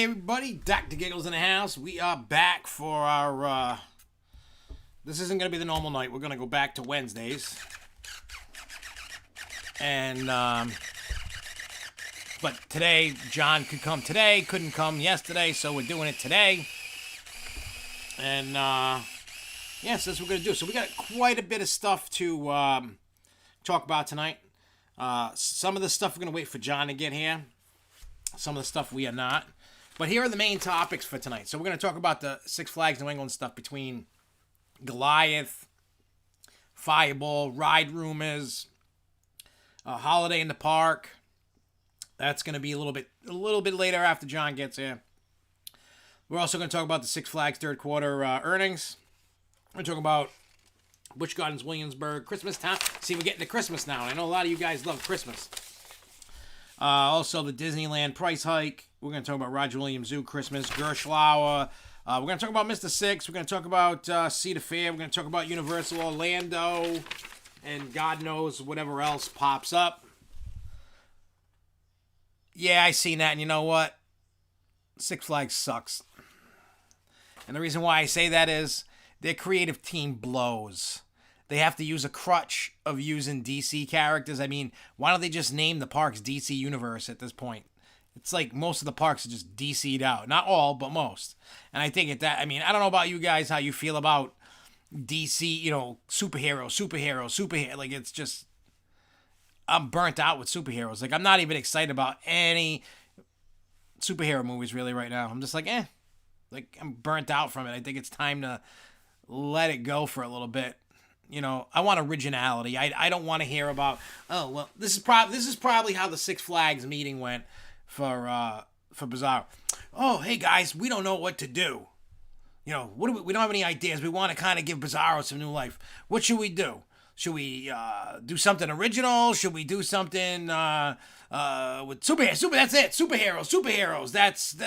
Hey everybody, Dr. Giggles in the house. We are back for our, this isn't going to be the normal night. We're going to go back to Wednesdays. And, but today, John could come today, couldn't come yesterday, so we're doing it today. And, yes, that's what we're going to do. So we got quite a bit of stuff to, talk about tonight. Some of the stuff we're going to wait for John to get here. Some of the stuff we are not. But here are the main topics for tonight. So we're going to talk about the Six Flags New England stuff between Goliath, Fireball, ride rumors, holiday in the park. That's going to be a little bit later after John gets here. We're also going to talk about the Six Flags third quarter earnings. We're talking about Busch Gardens, Williamsburg, Christmas Town. See, we're getting to Christmas now. I know a lot of you guys love Christmas. Also, the Disneyland price hike. We're going to talk about Roger Williams Zoo Christmas, Gerschlauer. We're going to talk about Mr. Six. We're going to talk about Cedar Fair. We're going to talk about Universal Orlando. And God knows whatever else pops up. Yeah, I seen that. And you know what? Six Flags sucks. And the reason why I say that is their creative team blows. They have to use a crutch of using DC characters. I mean, why don't they just name the parks DC Universe at this point? It's like most of the parks are just DC'd out. Not all, but most. And I think I mean, I don't know about you guys, how you feel about DC, you know, superhero. Like, it's just, I'm burnt out with superheroes. Like, I'm not even excited about any superhero movies really right now. I'm just like, Like, I'm burnt out from it. I think it's time to let it go for a little bit. You know, I want originality. I don't want to hear about, oh, well, this is probably how the Six Flags meeting went for Bizarro. Oh, hey guys, we don't know what to do. You know, we don't have any ideas. We want to kind of give Bizarro some new life. What should we do? Should we do something original? Should we do something with superheroes? That's it. Superheroes.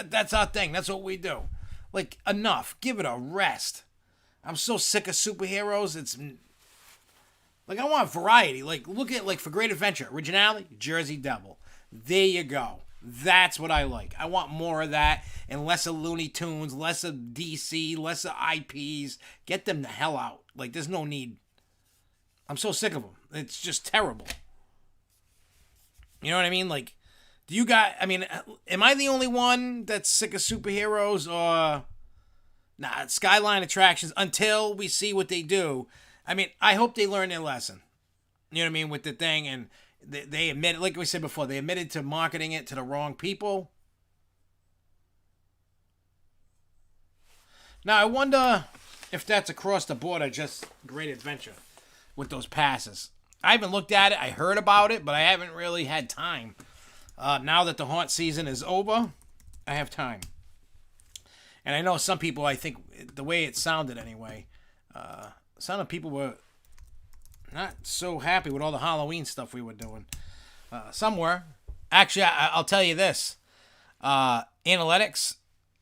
That's our thing. That's what we do. Like, enough. Give it a rest. I'm so sick of superheroes. It's like, I want variety. Like, look at, like, for Great Adventure, originality, Jersey Devil. There you go. That's what I like. I want more of that and less of Looney Tunes, less of DC, less of IPs. Get them the hell out. Like, there's no need. I'm so sick of them. It's just terrible. You know what I mean? Like, do you guys, I mean, am I the only one that's sick of superheroes, or nah, Skyline Attractions, until we see what they do? I mean, I hope they learn their lesson. You know what I mean? With the thing, and they admitted, like we said before, they admitted to marketing it to the wrong people. Now, I wonder if that's across the board or just Great Adventure with those passes. I haven't looked at it. I heard about it, but I haven't really had time. Now that the haunt season is over, I have time. And I know some people, I think, the way it sounded anyway, some people were not so happy with all the Halloween stuff we were doing. Some were. Actually, I'll tell you this. Analytics,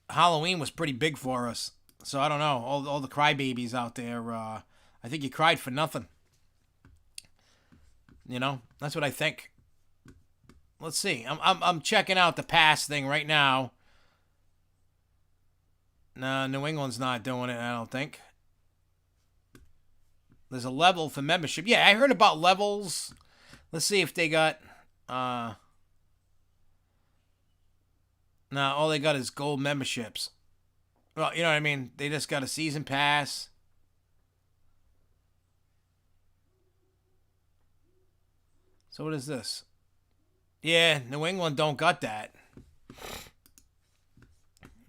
Halloween was pretty big for us. So I don't know. All the crybabies out there, I think you cried for nothing. You know, that's what I think. Let's see. I'm checking out the pass thing right now. No, New England's not doing it, I don't think. There's a level for membership. Yeah, I heard about levels. Let's see if they got... No, all they got is gold memberships. Well, you know what I mean? They just got a season pass. So what is this? Yeah, New England don't got that.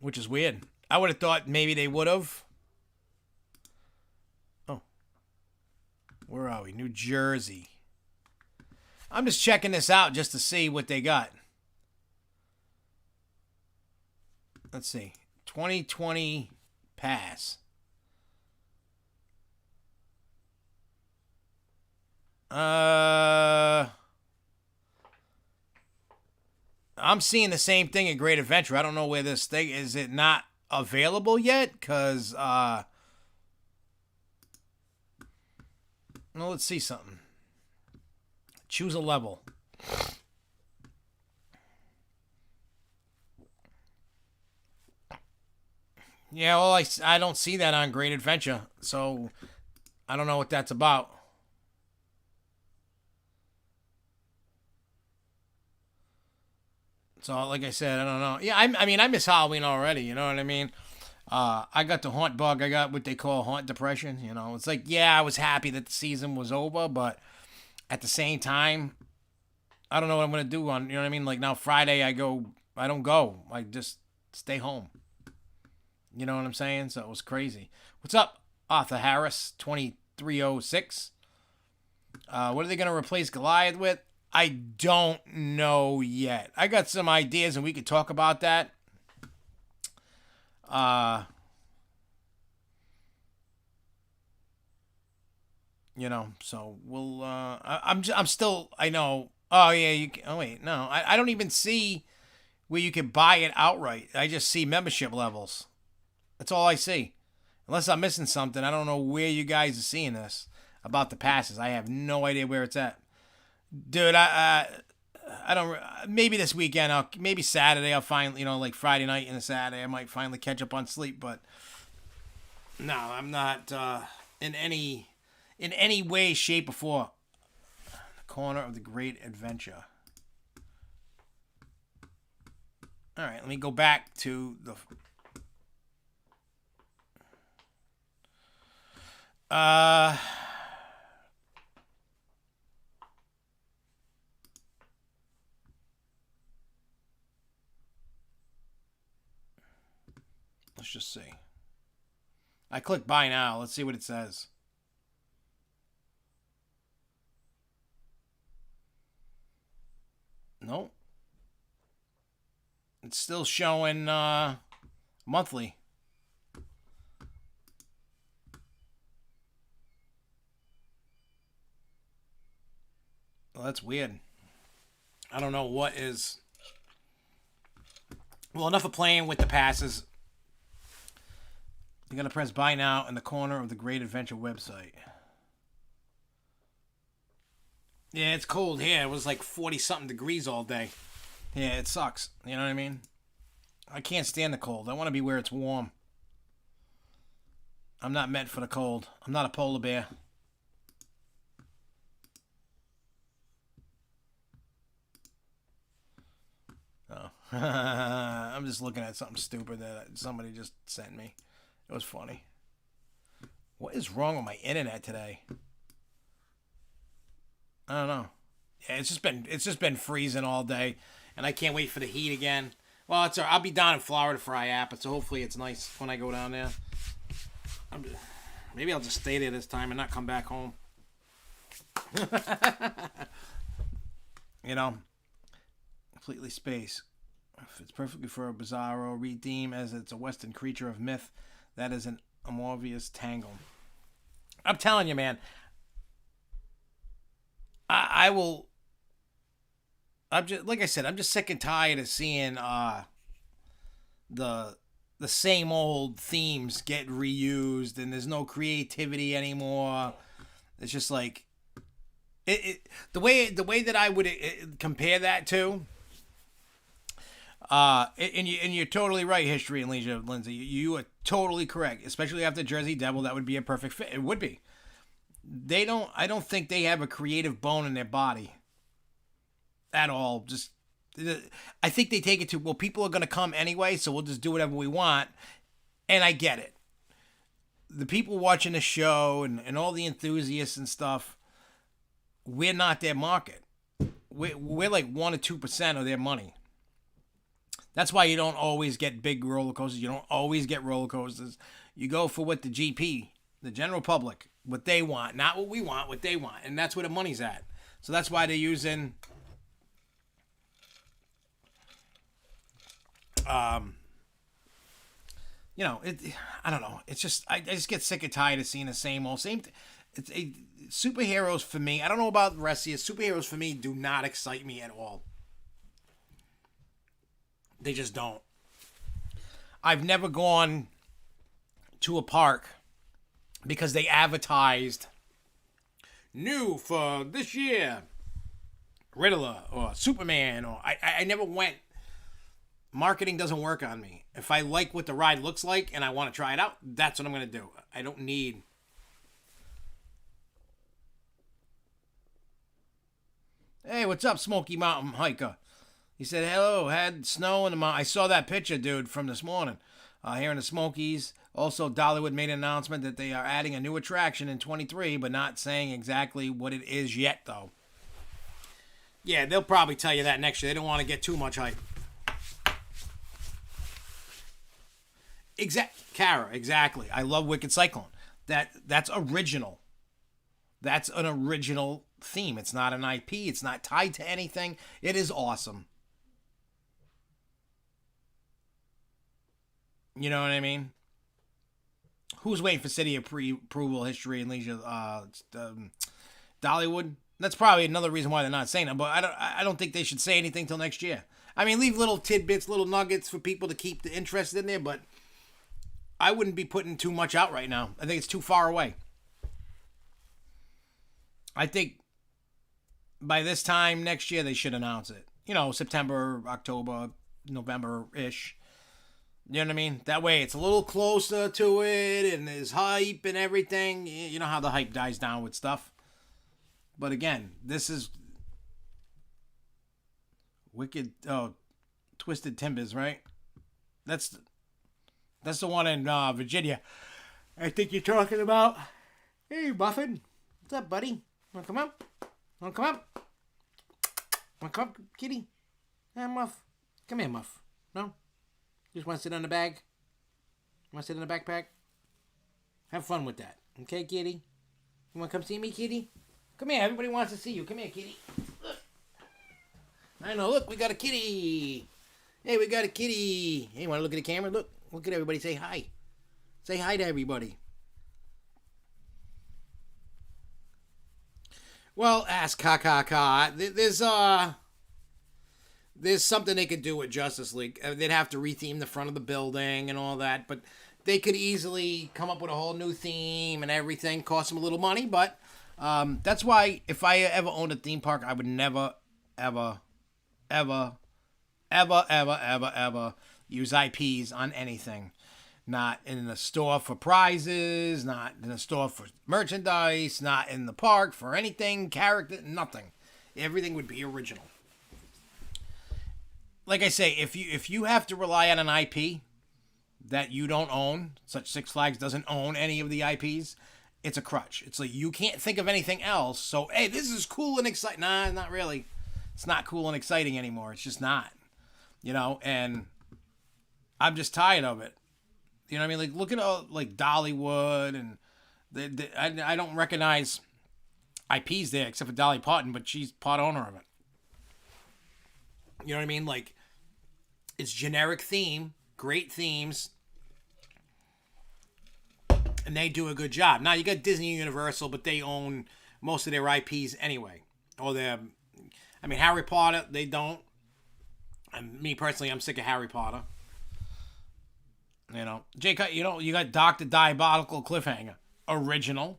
Which is weird. I would have thought maybe they would have. Oh. Where are we? New Jersey. I'm just checking this out just to see what they got. Let's see. 2020 pass. I'm seeing the same thing at Great Adventure. I don't know where this thing is. It not available yet? Because, well, let's see something. Choose a level. Yeah, well, I don't see that on Great Adventure, so I don't know what that's about. So, like I said, I don't know. Yeah, I mean, I miss Halloween already. You know what I mean? I got the haunt bug. I got what they call haunt depression. You know, it's like, yeah, I was happy that the season was over, but at the same time, I don't know what I'm gonna do on. You know what I mean? Like now, Friday, I don't go. I just stay home. You know what I'm saying? So it was crazy. What's up, Arthur Harris, 2306? What are they gonna replace Goliath with? I don't know yet. I got some ideas, and we could talk about that. Uh, you know, so we'll. I'm still. I know. Oh yeah. Oh wait. No. I don't even see where you can buy it outright. I just see membership levels. That's all I see. Unless I'm missing something, I don't know where you guys are seeing this about the passes. I have no idea where it's at, dude. I don't. Maybe this weekend. Maybe Saturday. I'll find. You know, like Friday night and a Saturday. I might finally catch up on sleep. But no, I'm not in any way, shape, or form. The corner of the Great Adventure. All right, let me go back to the. Let's just see. I click buy now. Let's see what it says. Nope. It's still showing monthly. Well, that's weird. I don't know what is. Well, enough of playing with the passes. You're going to press buy now in the corner of the Great Adventure website. Yeah, it's cold here. It was like 40-something degrees all day. Yeah, it sucks. You know what I mean? I can't stand the cold. I want to be where it's warm. I'm not meant for the cold. I'm not a polar bear. Oh. I'm just looking at something stupid that somebody just sent me. It was funny. What is wrong with my internet today? I don't know. Yeah, it's just been freezing all day, and I can't wait for the heat again. Well, I'll be down in Florida for IAPA, so hopefully it's nice when I go down there. Maybe I'll just stay there this time and not come back home. You know, completely space. It's perfectly for a Bizarro redeem as it's a Western creature of myth that is an amorphous tangle. I'm telling you, man. I will. I'm just like I said. I'm just sick and tired of seeing the same old themes get reused, and there's no creativity anymore. It's just like the way that I would compare that to. And you're totally right. History and Leisure, Lindsay. You are totally correct. Especially after Jersey Devil, that would be a perfect fit. It would be. I don't think they have a creative bone in their body at all. Just, I think they take it to, well, people are going to come anyway, so we'll just do whatever we want. And I get it. The people watching the show and all the enthusiasts and stuff, we're not their market. We're like 1 or 2% of their money. That's why you don't always get big roller coasters. You don't always get roller coasters. You go for what the GP, the general public, what they want, not what we want, what they want. And that's where the money's at. So that's why they're using you know, I don't know. It's just I just get sick and tired of seeing the same old same. Superheroes for me. I don't know about the rest of you. Superheroes for me do not excite me at all. They just don't. I've never gone to a park because they advertised new for this year, Riddler or Superman, or I never went Marketing doesn't work on me. If I like what the ride looks like and I want to try it out, that's what I'm going to do. I don't need... Hey, what's up, Smoky Mountain Hiker? He said, hello, had snow in the mountain. I saw that picture, dude, from this morning. Here in the Smokies. Also, Dollywood made an announcement that they are adding a new attraction in 23, but not saying exactly what it is yet, though. Yeah, they'll probably tell you that next year. They don't want to get too much hype. Kara, exactly. I love Wicked Cyclone. That's original. That's an original theme. It's not an IP. It's not tied to anything. It is awesome. You know what I mean? Who's waiting for city approval, history, and leisure? Dollywood. That's probably another reason why they're not saying it. But I don't think they should say anything till next year. I mean, leave little tidbits, little nuggets for people to keep the interest in there. But I wouldn't be putting too much out right now. I think it's too far away. I think by this time next year they should announce it. You know, September, October, November-ish. You know what I mean? That way it's a little closer to it and there's hype and everything. You know how the hype dies down with stuff. But again, this is Twisted Timbers, right? That's the one in Virginia. I think you're talking about. Hey, Muffin. What's up, buddy? Wanna come up? Wanna come up? Wanna come up, kitty? Hey, Muff. Come here, Muff. No? Just want to sit on the bag? Want to sit on the backpack? Have fun with that. Okay, kitty? You want to come see me, kitty? Come here. Everybody wants to see you. Come here, kitty. Look. I know. Look, we got a kitty. Hey, we got a kitty. Hey, want to look at the camera? Look. Look at everybody. Say hi. Say hi to everybody. Well, ask ka. There's something they could do with Justice League. They'd have to retheme the front of the building and all that, but they could easily come up with a whole new theme and everything. Cost them a little money, but that's why if I ever owned a theme park, I would never, ever use IPs on anything. Not in the store for prizes, not in the store for merchandise, not in the park for anything, character, nothing. Everything would be original. Like I say, if you have to rely on an IP that you don't own, such Six Flags doesn't own any of the IPs, it's a crutch. It's like you can't think of anything else. So, hey, this is cool and exciting. Nah, not really. It's not cool and exciting anymore. It's just not. You know, and I'm just tired of it. You know what I mean? Like, look at all, like, Dollywood, and I don't recognize IPs there except for Dolly Parton, but she's part owner of it. You know what I mean? Like, it's generic theme, great themes, and they do a good job. Now, you got Disney and Universal, but they own most of their IPs anyway. Or Harry Potter, they don't. And me, personally, I'm sick of Harry Potter. You know, you got Dr. Diabolical Cliffhanger. Original.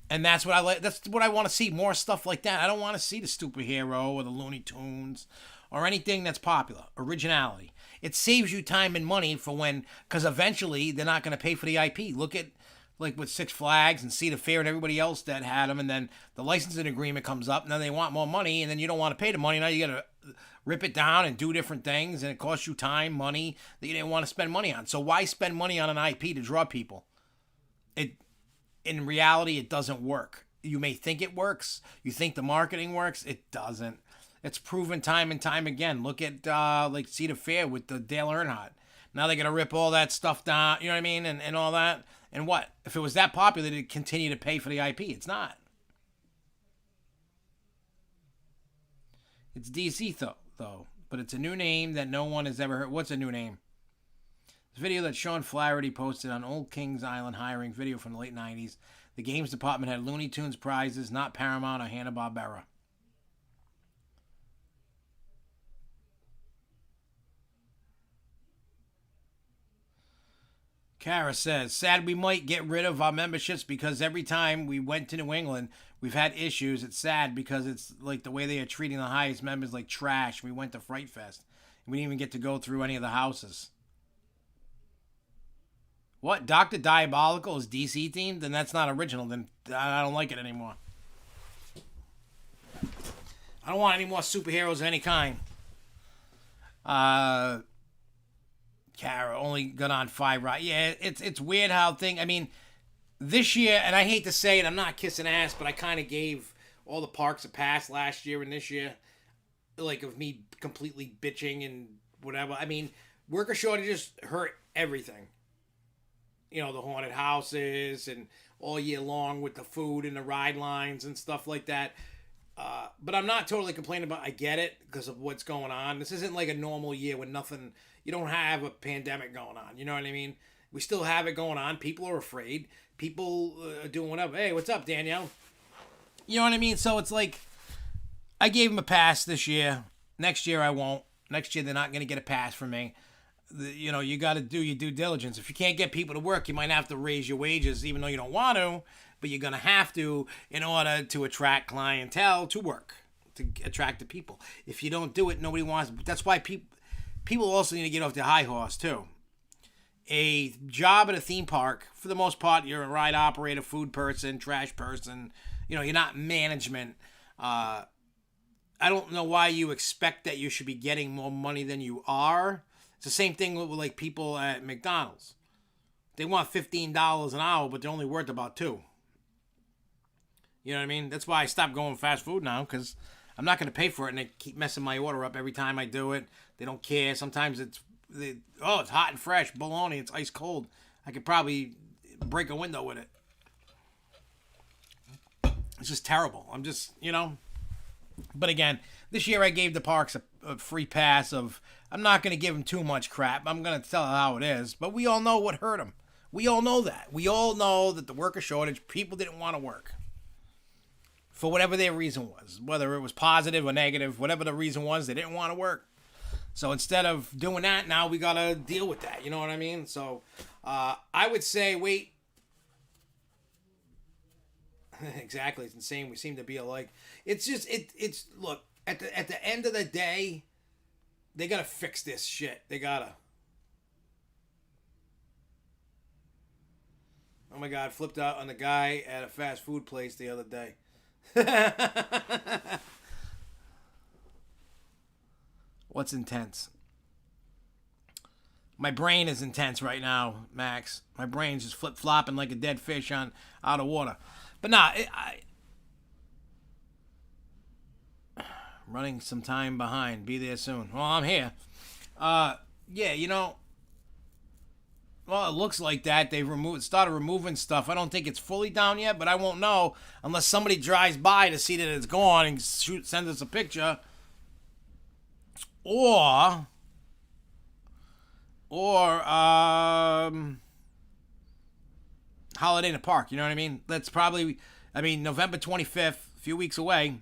And that's what I like. That's what I want to see. More stuff like that. I don't want to see the superhero or the Looney Tunes or anything that's popular. Originality. It saves you time and money for because eventually they're not going to pay for the IP. Look at, like, with Six Flags and Cedar Fair and everybody else that had them, and then the licensing agreement comes up, and then they want more money, and then you don't want to pay the money. Now you got to rip it down and do different things, and it costs you time, money that you didn't want to spend money on. So why spend money on an IP to draw people? In reality, it doesn't work. You may think it works. You think the marketing works. It doesn't. It's proven time and time again. Look at like Cedar Fair with the Dale Earnhardt. Now they're going to rip all that stuff down, you know what I mean, and all that. And what? If it was that popular, they'd continue to pay for the IP. It's not. It's DC, though. But it's a new name that no one has ever heard. What's a new name? This video that Sean Flaherty posted on Old Kings Island hiring video from the late 90s. The games department had Looney Tunes prizes, not Paramount or Hanna-Barbera. Kara says, sad we might get rid of our memberships because every time we went to New England, we've had issues. It's sad because it's like the way they are treating the highest members like trash. We went to Fright Fest. We didn't even get to go through any of the houses. What? Dr. Diabolical is DC themed? Then that's not original. Then I don't like it anymore. I don't want any more superheroes of any kind. Kara only got on 5 right. Yeah, it's weird how I mean, this year, and I hate to say it, I'm not kissing ass, but I kind of gave all the parks a pass last year and this year, like, of me completely bitching and whatever. I mean, worker shortages hurt everything. You know, the haunted houses and all year long with the food and the ride lines and stuff like that. But I'm not totally complaining about. I get it because of what's going on. This isn't like a normal year with nothing. You don't have a pandemic going on. You know what I mean? We still have it going on. People are afraid. People are doing whatever. Hey, what's up, Danielle? You know what I mean? So it's like, I gave them a pass this year. Next year I won't. Next year they're not going to get a pass from me. You know, you got to do your due diligence. If you can't get people to work, you might have to raise your wages, even though you don't want to. But you're going to have to in order to attract clientele to work, to attract the people. If you don't do it, nobody wants. That's why people also need to get off their high horse, too. A job at a theme park, for the most part, you're a ride operator, food person, trash person. You know, you're not management. I don't know why you expect that you should be getting more money than you are. It's the same thing with like people at McDonald's. They want $15 an hour, but they're only worth about $2. You know what I mean? That's why I stopped going fast food now, because I'm not going to pay for it, and they keep messing my order up every time I do it. They don't care. Sometimes it's hot and fresh. Bologna, it's ice cold. I could probably break a window with it. It's just terrible. I'm just, you know. But again, this year I gave the parks a free pass of, I'm not going to give them too much crap. I'm going to tell how it is. But we all know what hurt them. We all know that. We all know that the worker shortage, people didn't want to work. For whatever their reason was. Whether it was positive or negative, whatever the reason was, they didn't want to work. So instead of doing that, now we got to deal with that. You know what I mean? So I would say, wait. Exactly. It's insane. We seem to be alike. It's just, it's look, at the end of the day, they got to fix this shit. They got to. Oh my God, flipped out on the guy at a fast food place the other day. What's intense? My brain is intense right now, Max. My brain's just flip-flopping like a dead fish out of water. But nah, running some time behind. Be there soon. Well, I'm here. Yeah, you know. Well, it looks like that. They've started removing stuff. I don't think it's fully down yet, but I won't know unless somebody drives by to see that it's gone and sends us a picture. Or Holiday in the Park, you know what I mean? That's probably, November 25th, a few weeks away,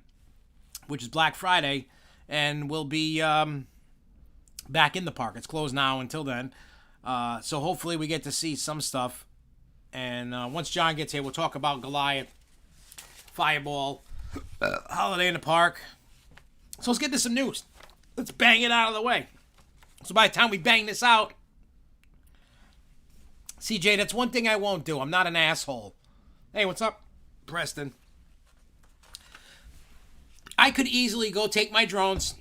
which is Black Friday, and we'll be back in the park. It's closed now until then. So hopefully we get to see some stuff. And once John gets here, we'll talk about Goliath, Fireball, Holiday in the Park. So let's get to some news. Let's bang it out of the way. So by the time we bang this out, CJ, that's one thing I won't do. I'm not an asshole. Hey, what's up, Preston? I could easily go take my drones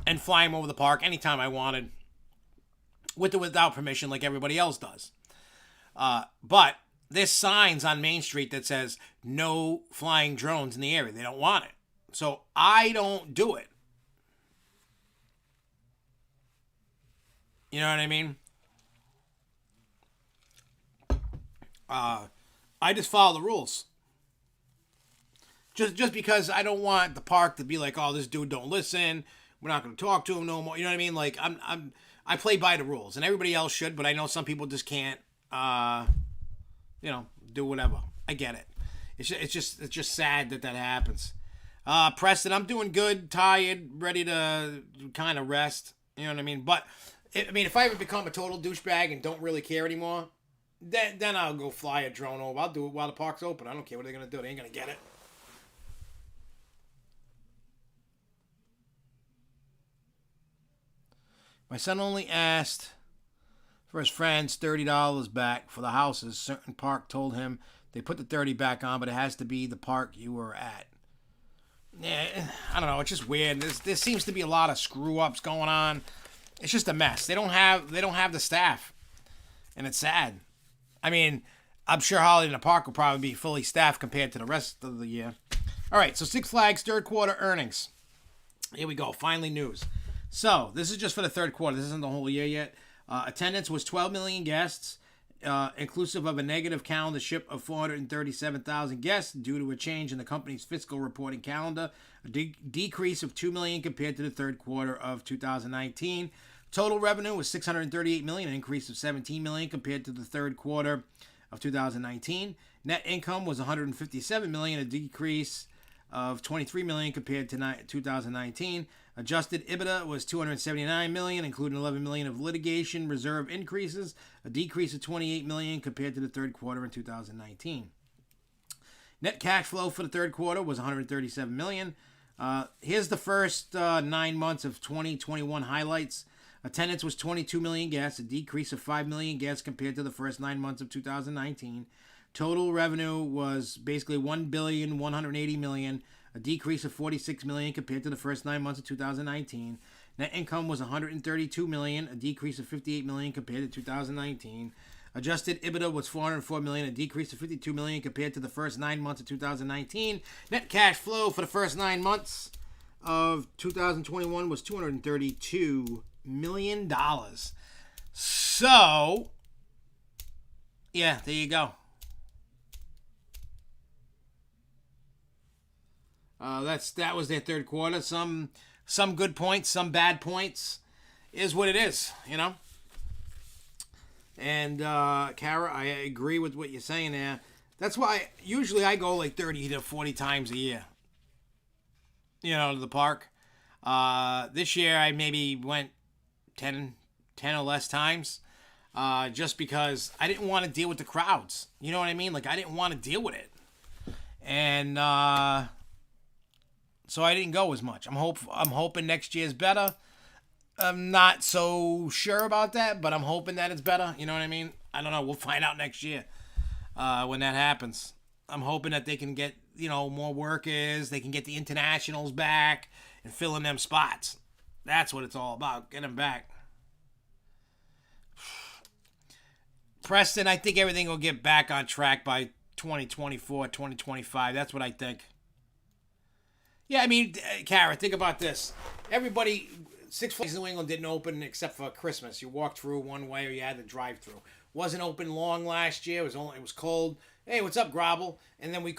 and fly them over the park anytime I wanted, with or without permission, like everybody else does. But there's signs on Main Street that says no flying drones in the area. They don't want it. So I don't do it. You know what I mean? I just follow the rules. Just because I don't want the park to be like, oh, this dude don't listen. We're not going to talk to him no more. You know what I mean? Like I play by the rules, and everybody else should, but I know some people just can't, do whatever. I get it. It's just sad that happens. Preston, I'm doing good, tired, ready to kind of rest. You know what I mean? But if I ever become a total douchebag and don't really care anymore, then I'll go fly a drone over. I'll do it while the park's open. I don't care what they're gonna do. They ain't gonna get it. My son only asked for his friends $30 back for the houses. Certain park told him they put the 30 back on, but it has to be the park you were at. Yeah, I don't know. It's just weird. There seems to be a lot of screw ups going on. It's just a mess. They don't have the staff, and it's sad. I mean, I'm sure Holiday in the Park will probably be fully staffed compared to the rest of the year. All right, so Six Flags third quarter earnings. Here we go. Finally, news. So this is just for the third quarter. This isn't the whole year yet. Attendance was 12 million guests, inclusive of a negative calendar ship of 437,000 guests due to a change in the company's fiscal reporting calendar, a decrease of 2 million compared to the third quarter of 2019. Total revenue was 638 million, an increase of 17 million compared to the third quarter of 2019. Net income was 157 million, a decrease of 23 million compared to 2019. Adjusted EBITDA was 279 million, including 11 million of litigation reserve increases, a decrease of 28 million compared to the third quarter in 2019. Net cash flow for the third quarter was 137 million. Here's the first 9 months of 2021 highlights. Attendance was 22 million guests, a decrease of 5 million guests compared to the first 9 months of 2019. Total revenue was basically 1,180 million, a decrease of 46 million compared to the first 9 months of 2019. Net income was 132 million, a decrease of 58 million compared to 2019. Adjusted EBITDA was 404 million, a decrease of 52 million compared to the first 9 months of 2019. Net cash flow for the first 9 months of 2021 was $232 million. So, yeah, there you go. That was their third quarter. Some good points, some bad points. Is what it is, you know. And Kara, I agree with what you're saying there. That's why usually I go like 30 to 40 times a year. You know, to the park. This year I maybe went 10 or less times. Just because I didn't want to deal with the crowds. You know what I mean? Like I didn't want to deal with it. And so I didn't go as much. I'm hoping next year's better. I'm not so sure about that, but I'm hoping that it's better. You know what I mean? I don't know. We'll find out next year when that happens. I'm hoping that they can get, more workers. They can get the internationals back and fill in them spots. That's what it's all about. Get them back. Preston, I think everything will get back on track by 2024, 2025. That's what I think. Yeah, I mean, Kara, think about this. Everybody, Six Flags New England didn't open except for Christmas. You walked through one way or you had to drive through. Wasn't open long last year. It was cold. Hey, what's up, Grobble? And then we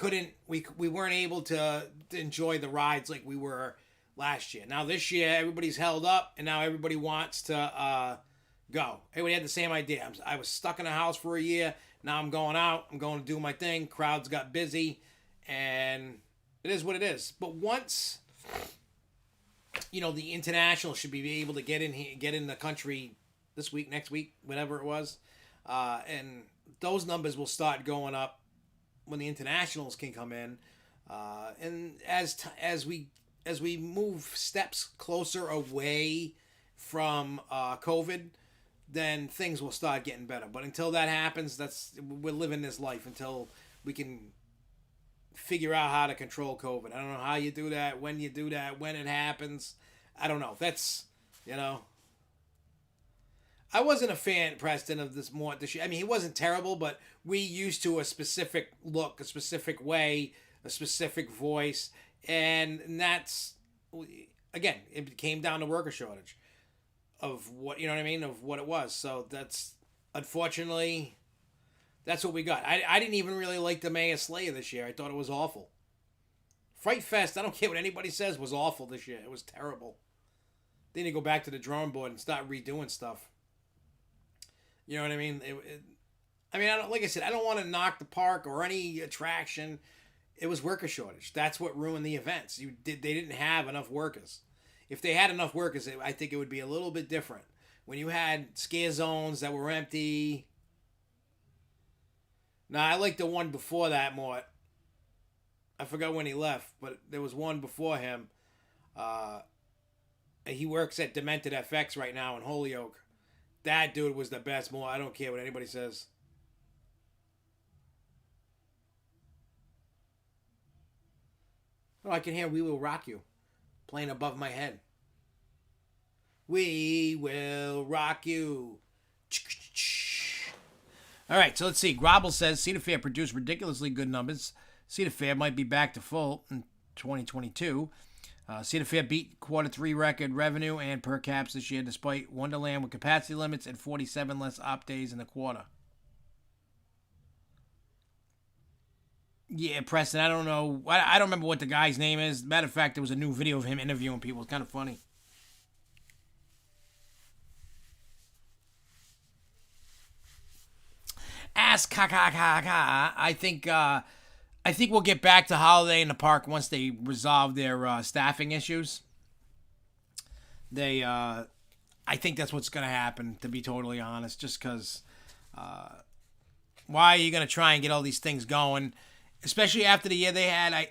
weren't able to enjoy the rides like we were last year. Now this year, everybody's held up, and now everybody wants to go. Everybody had the same idea. I was stuck in a house for a year. Now I'm going out. I'm going to do my thing. Crowds got busy, and it is what it is. But once, the international should be able to get in the country this week, next week, whatever it was, and those numbers will start going up when the internationals can come in, and as we move steps closer away from COVID, then things will start getting better. But until that happens, we're living this life until we can figure out how to control COVID. I don't know how you do that, when you do that, when it happens. I don't know. That's, I wasn't a fan, Preston, of this year. I mean, he wasn't terrible, but we used to a specific look, a specific way, a specific voice. And that's, again, it came down to worker shortage of what, of what it was. So that's, unfortunately, that's what we got. I didn't even really like the Mayor Slayer this year. I thought it was awful. Fright Fest, I don't care what anybody says, was awful this year. It was terrible. They need to go back to the drawing board and start redoing stuff. You know what I mean? Like I said, I don't want to knock the park or any attraction. It was worker shortage. That's what ruined the events. They didn't have enough workers. If they had enough workers, I think it would be a little bit different. When you had scare zones that were empty. Now, I like the one before that more. I forgot when he left, but there was one before him. He works at Demented FX right now in Holyoke. That dude was the best. More, I don't care what anybody says. Oh, I can hear "We Will Rock You" playing above my head. We will rock you. All right, so let's see. Grobble says Cedar Fair produced ridiculously good numbers. Cedar Fair might be back to full in 2022. Cedar Fair beat Q3 record revenue and per caps this year, despite Wonderland with capacity limits and 47 less op days in the quarter. Yeah, Preston, I don't know. I don't remember what the guy's name is. Matter of fact, there was a new video of him interviewing people. It's kind of funny. Ask ka. I think we'll get back to Holiday in the Park once they resolve their staffing issues. I think that's what's going to happen, to be totally honest, just because why are you going to try and get all these things going, especially after the year they had?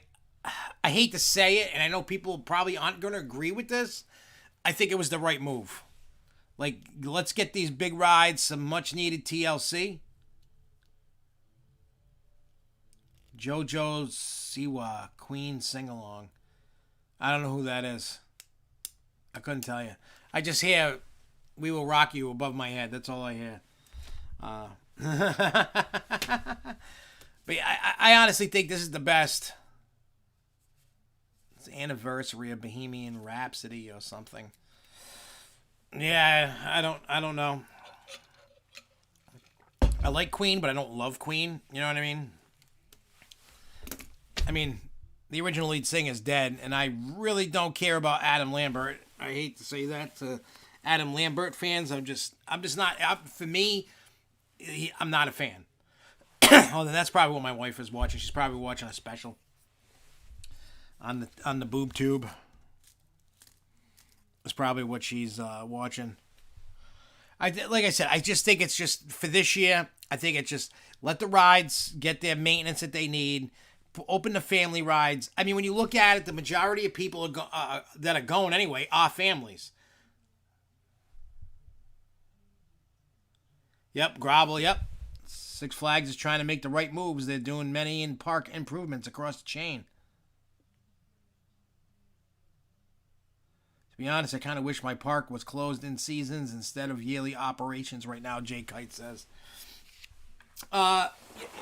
I hate to say it, and I know people probably aren't going to agree with this. I think it was the right move. Like, let's get these big rides some much-needed TLC. JoJo Siwa, Queen Sing-Along. I don't know who that is. I couldn't tell you. I just hear "We Will Rock You" above my head. That's all I hear. But I honestly think this is the best. It's the anniversary of Bohemian Rhapsody or something. Yeah, I don't know. I like Queen, but I don't love Queen. You know what I mean? The original lead singer is dead, and I really don't care about Adam Lambert. I hate to say that to Adam Lambert fans. I'm just not. For me, I'm not a fan. Oh, then that's probably what my wife is watching. She's probably watching a special on the boob tube. That's probably what she's watching. Like I said, I just think it's just for this year. I think it's just let the rides get their maintenance that they need. Open the family rides. I mean, when you look at it, the majority of people that are going anyway are families. Yep, Grobble, yep. Six Flags is trying to make the right moves. They're doing many in-park improvements across the chain. To be honest, I kind of wish my park was closed in seasons instead of yearly operations right now, Jay Kite says.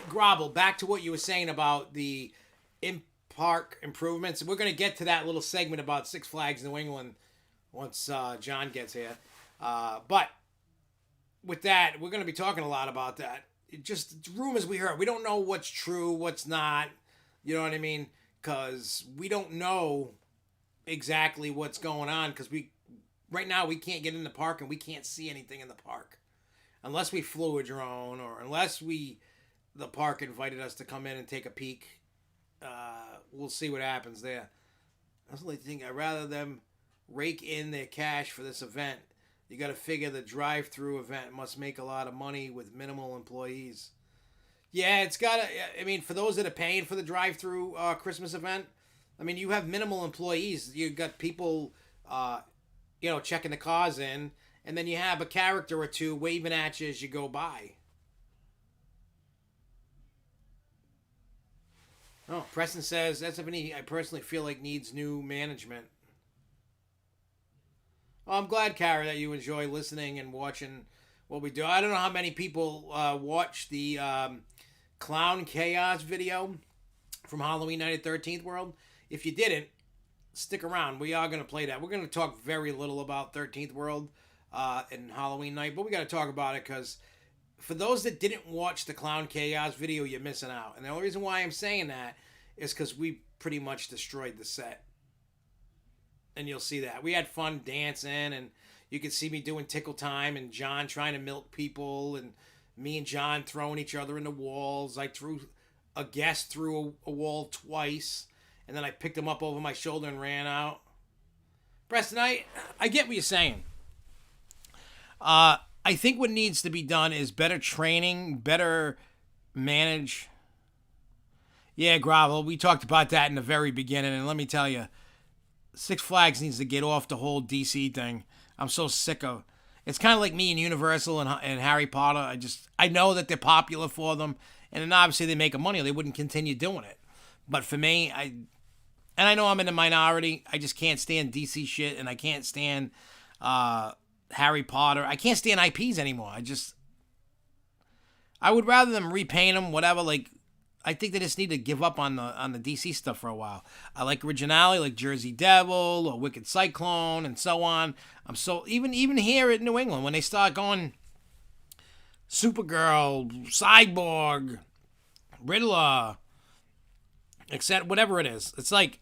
Grobble, back to what you were saying about the in-park improvements. We're going to get to that little segment about Six Flags New England once John gets here. But with that, we're going to be talking a lot about that. Just rumors we heard. We don't know what's true, what's not. You know what I mean? Because we don't know exactly what's going on. Because right now we can't get in the park and we can't see anything in the park. Unless we flew a drone or unless the park invited us to come in and take a peek. We'll see what happens there. That's the only thing. I'd rather them rake in their cash for this event. You got to figure the drive-through event must make a lot of money with minimal employees. Yeah, it's got to... for those that are paying for the drive-through Christmas event, you have minimal employees. You got people, checking the cars in, and then you have a character or two waving at you as you go by. Oh, Preston says, SFNE, I personally feel like needs new management. Well, I'm glad, Kara, that you enjoy listening and watching what we do. I don't know how many people watch the Clown Chaos video from Halloween Night at 13th World. If you didn't, stick around. We are going to play that. We're going to talk very little about 13th World and Halloween Night, but we got to talk about it because for those that didn't watch the Clown Chaos video, you're missing out. And the only reason why I'm saying that is because we pretty much destroyed the set. And you'll see that. We had fun dancing, and you could see me doing tickle time and John trying to milk people and me and John throwing each other in the walls. I threw a guest through a wall twice, and then I picked him up over my shoulder and ran out. Preston, I get what you're saying. I think what needs to be done is better training, better manage. Yeah, Grovel, we talked about that in the very beginning, and let me tell you, Six Flags needs to get off the whole DC thing. I'm so sick of. It's kind of like me and Universal and Harry Potter. I know that they're popular for them, and then obviously they make money, or they wouldn't continue doing it. But for me, I know I'm in the minority. I just can't stand DC shit, and I can't stand Harry Potter. I can't stand IPs anymore. I would rather them repaint them, whatever. Like, I think they just need to give up on the DC stuff for a while. I like originality, like Jersey Devil or Wicked Cyclone and so on. I'm so even here in New England, when they start going Supergirl, Cyborg, Riddler, except whatever it is, it's like,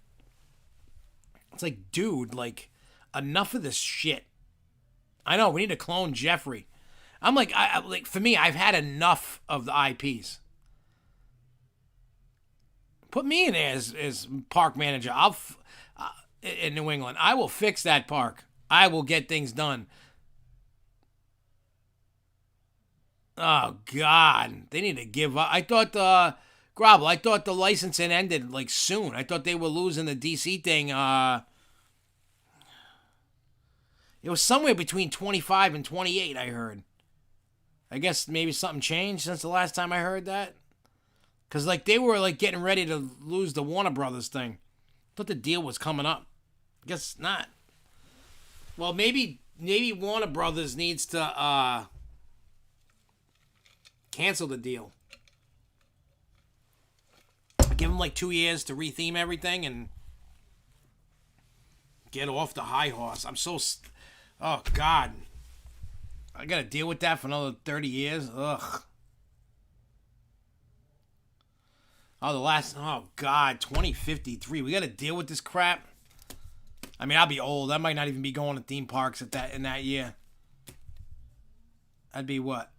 dude, like, enough of this shit. I know we need to clone Jeffrey. I'm like, for me, I've had enough of the IPs. Put me in there as park manager. In New England, I will fix that park. I will get things done. Oh God, they need to give up. I thought Grovel. I thought the licensing ended like soon. I thought they were losing the DC thing. It was somewhere between 25 and 28. I heard. I guess maybe something changed since the last time I heard that. Because, like, they were, like, getting ready to lose the Warner Brothers thing. Thought the deal was coming up. Guess not. Well, maybe Warner Brothers needs to cancel the deal. Give them, like, 2 years to retheme everything and get off the high horse. I'm so... Oh, God. I got to deal with that for another 30 years? Ugh. Oh, God, 2053. We got to deal with this crap. I mean, I'll be old. I might not even be going to theme parks in that year. I'd be what?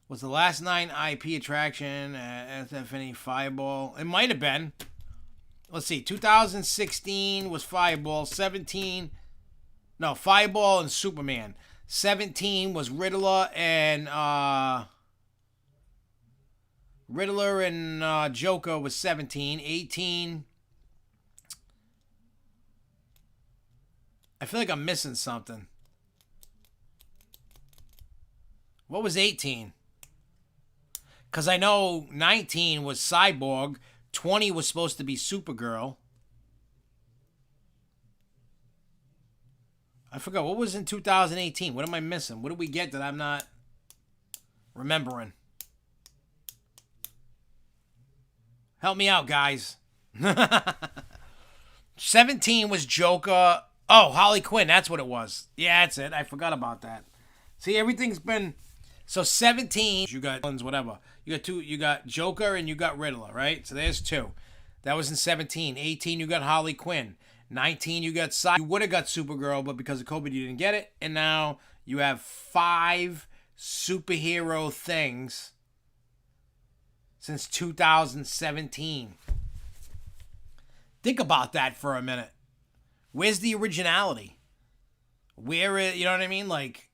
Was the last 9 IP attraction at SFNE Fireball? It might have been. Let's see. 2016 was Fireball. 17. No, Fireball and Superman. 17 was Riddler and Joker was 17. 18. I feel like I'm missing something. What was 18? Because I know 19 was Cyborg. 20 was supposed to be Supergirl. I forgot. What was in 2018? What am I missing? What did we get that I'm not remembering? Help me out, guys. 17 was Joker. Oh, Harley Quinn. That's what it was. Yeah, that's it. I forgot about that. See, everything's been... So 17, you got whatever. You got 2. You got Joker and you got Riddler, right? So there's 2. That was in 17. 18, you got Harley Quinn. 19, you got You would have got Supergirl, but because of COVID, you didn't get it. And now you have 5 superhero things since 2017. Think about that for a minute. Where's the originality? Where is, you know what I mean? Like,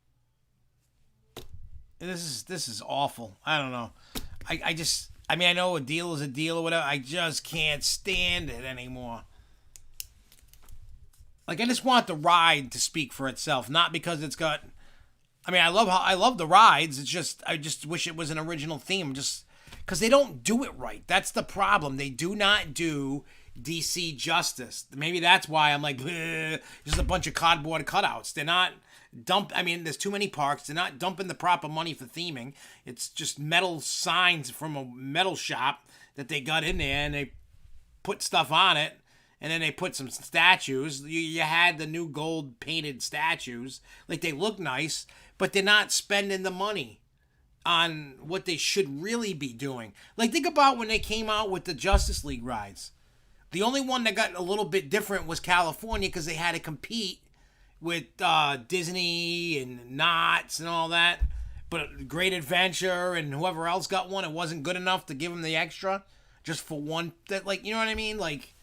this is awful. I don't know. I mean, I know a deal is a deal or whatever. I just can't stand it anymore. Like, I just want the ride to speak for itself, not because it's got... I mean, I love the rides. It's just, I just wish it was an original theme, just because they don't do it right. That's the problem. They do not do DC justice. Maybe that's why I'm like, just a bunch of cardboard cutouts. They're not I mean, there's too many parks. They're not dumping the proper money for theming. It's just metal signs from a metal shop that they got in there, and they put stuff on it. And then they put some statues. You had the new gold painted statues. Like, they look nice, but they're not spending the money on what they should really be doing. Like, think about when they came out with the Justice League rides. The only one that got a little bit different was California because they had to compete with Disney and Knott's and all that. But Great Adventure and whoever else got one, it wasn't good enough to give them the extra just for one. That, like, you know what I mean? Like,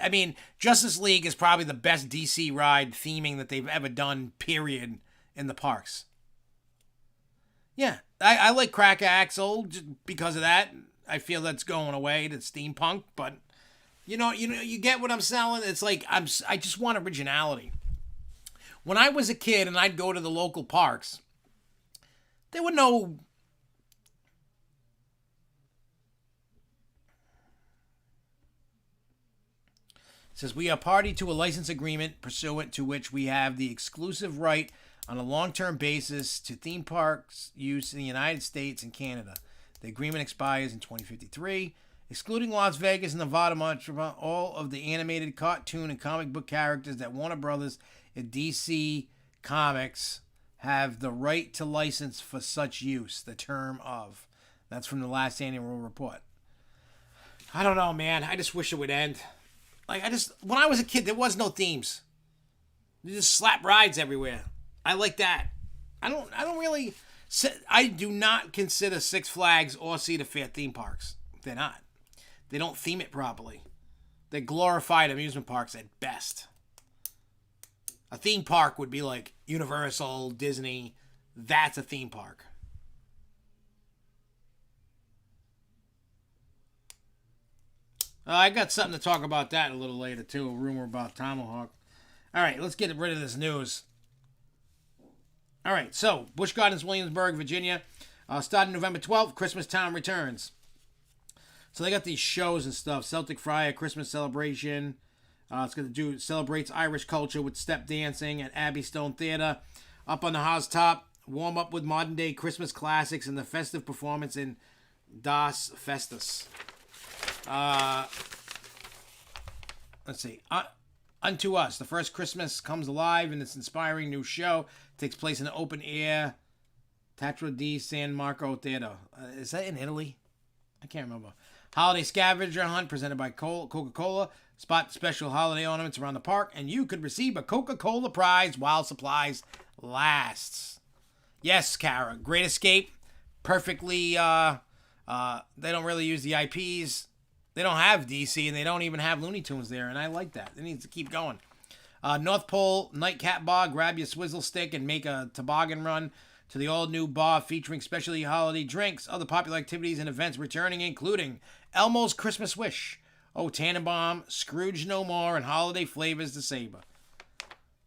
I mean, Justice League is probably the best DC ride theming that they've ever done, period, in the parks. Yeah, I like Crack Axle just because of that. I feel that's going away. That's steampunk, but you get what I'm selling. It's like I just want originality. When I was a kid and I'd go to the local parks, there were no. It says we are party to a license agreement pursuant to which we have the exclusive right on a long-term basis to theme parks use in the United States and Canada. The agreement expires in 2053. Excluding Las Vegas and Nevada, all of the animated, cartoon, and comic book characters that Warner Brothers and DC Comics have the right to license for such use. The term of. That's from the last annual report. I don't know, man. I just wish it would end. When I was a kid, there was no themes. You just slap rides everywhere. I like that. I do not consider Six Flags or Cedar Fair theme parks. They're not. They don't theme it properly. They're glorified amusement parks at best. A theme park would be like Universal, Disney. That's a theme park. I got something to talk about that a little later, too. A rumor about Tomahawk. All right, let's get rid of this news. All right, so Busch Gardens, Williamsburg, Virginia. Starting November 12th, Christmas Town returns. So they got these shows and stuff. Celtic Friar Christmas celebration. It's going to celebrates Irish culture with step dancing at Abbey Stone Theater. Up on the housetop, warm up with modern day Christmas classics and the festive performance in Das Festus. Let's see. Unto Us, the first Christmas comes alive in this inspiring new show. Takes place in the open air Teatro di San Marco Theater. Is that in Italy? I can't remember. Holiday scavenger hunt presented by Coca-Cola. Spot special holiday ornaments around the park, and you could receive a Coca-Cola prize while supplies lasts. Yes, Kara. Great Escape. Perfectly. They don't really use the IPs. They don't have DC, and they don't even have Looney Tunes there, and I like that. It needs to keep going. North Pole Nightcap Bar. Grab your swizzle stick and make a toboggan run to the all-new bar featuring specialty holiday drinks. Other popular activities and events returning, including Elmo's Christmas Wish, Tannenbaum, Scrooge No More, and holiday flavors to savor.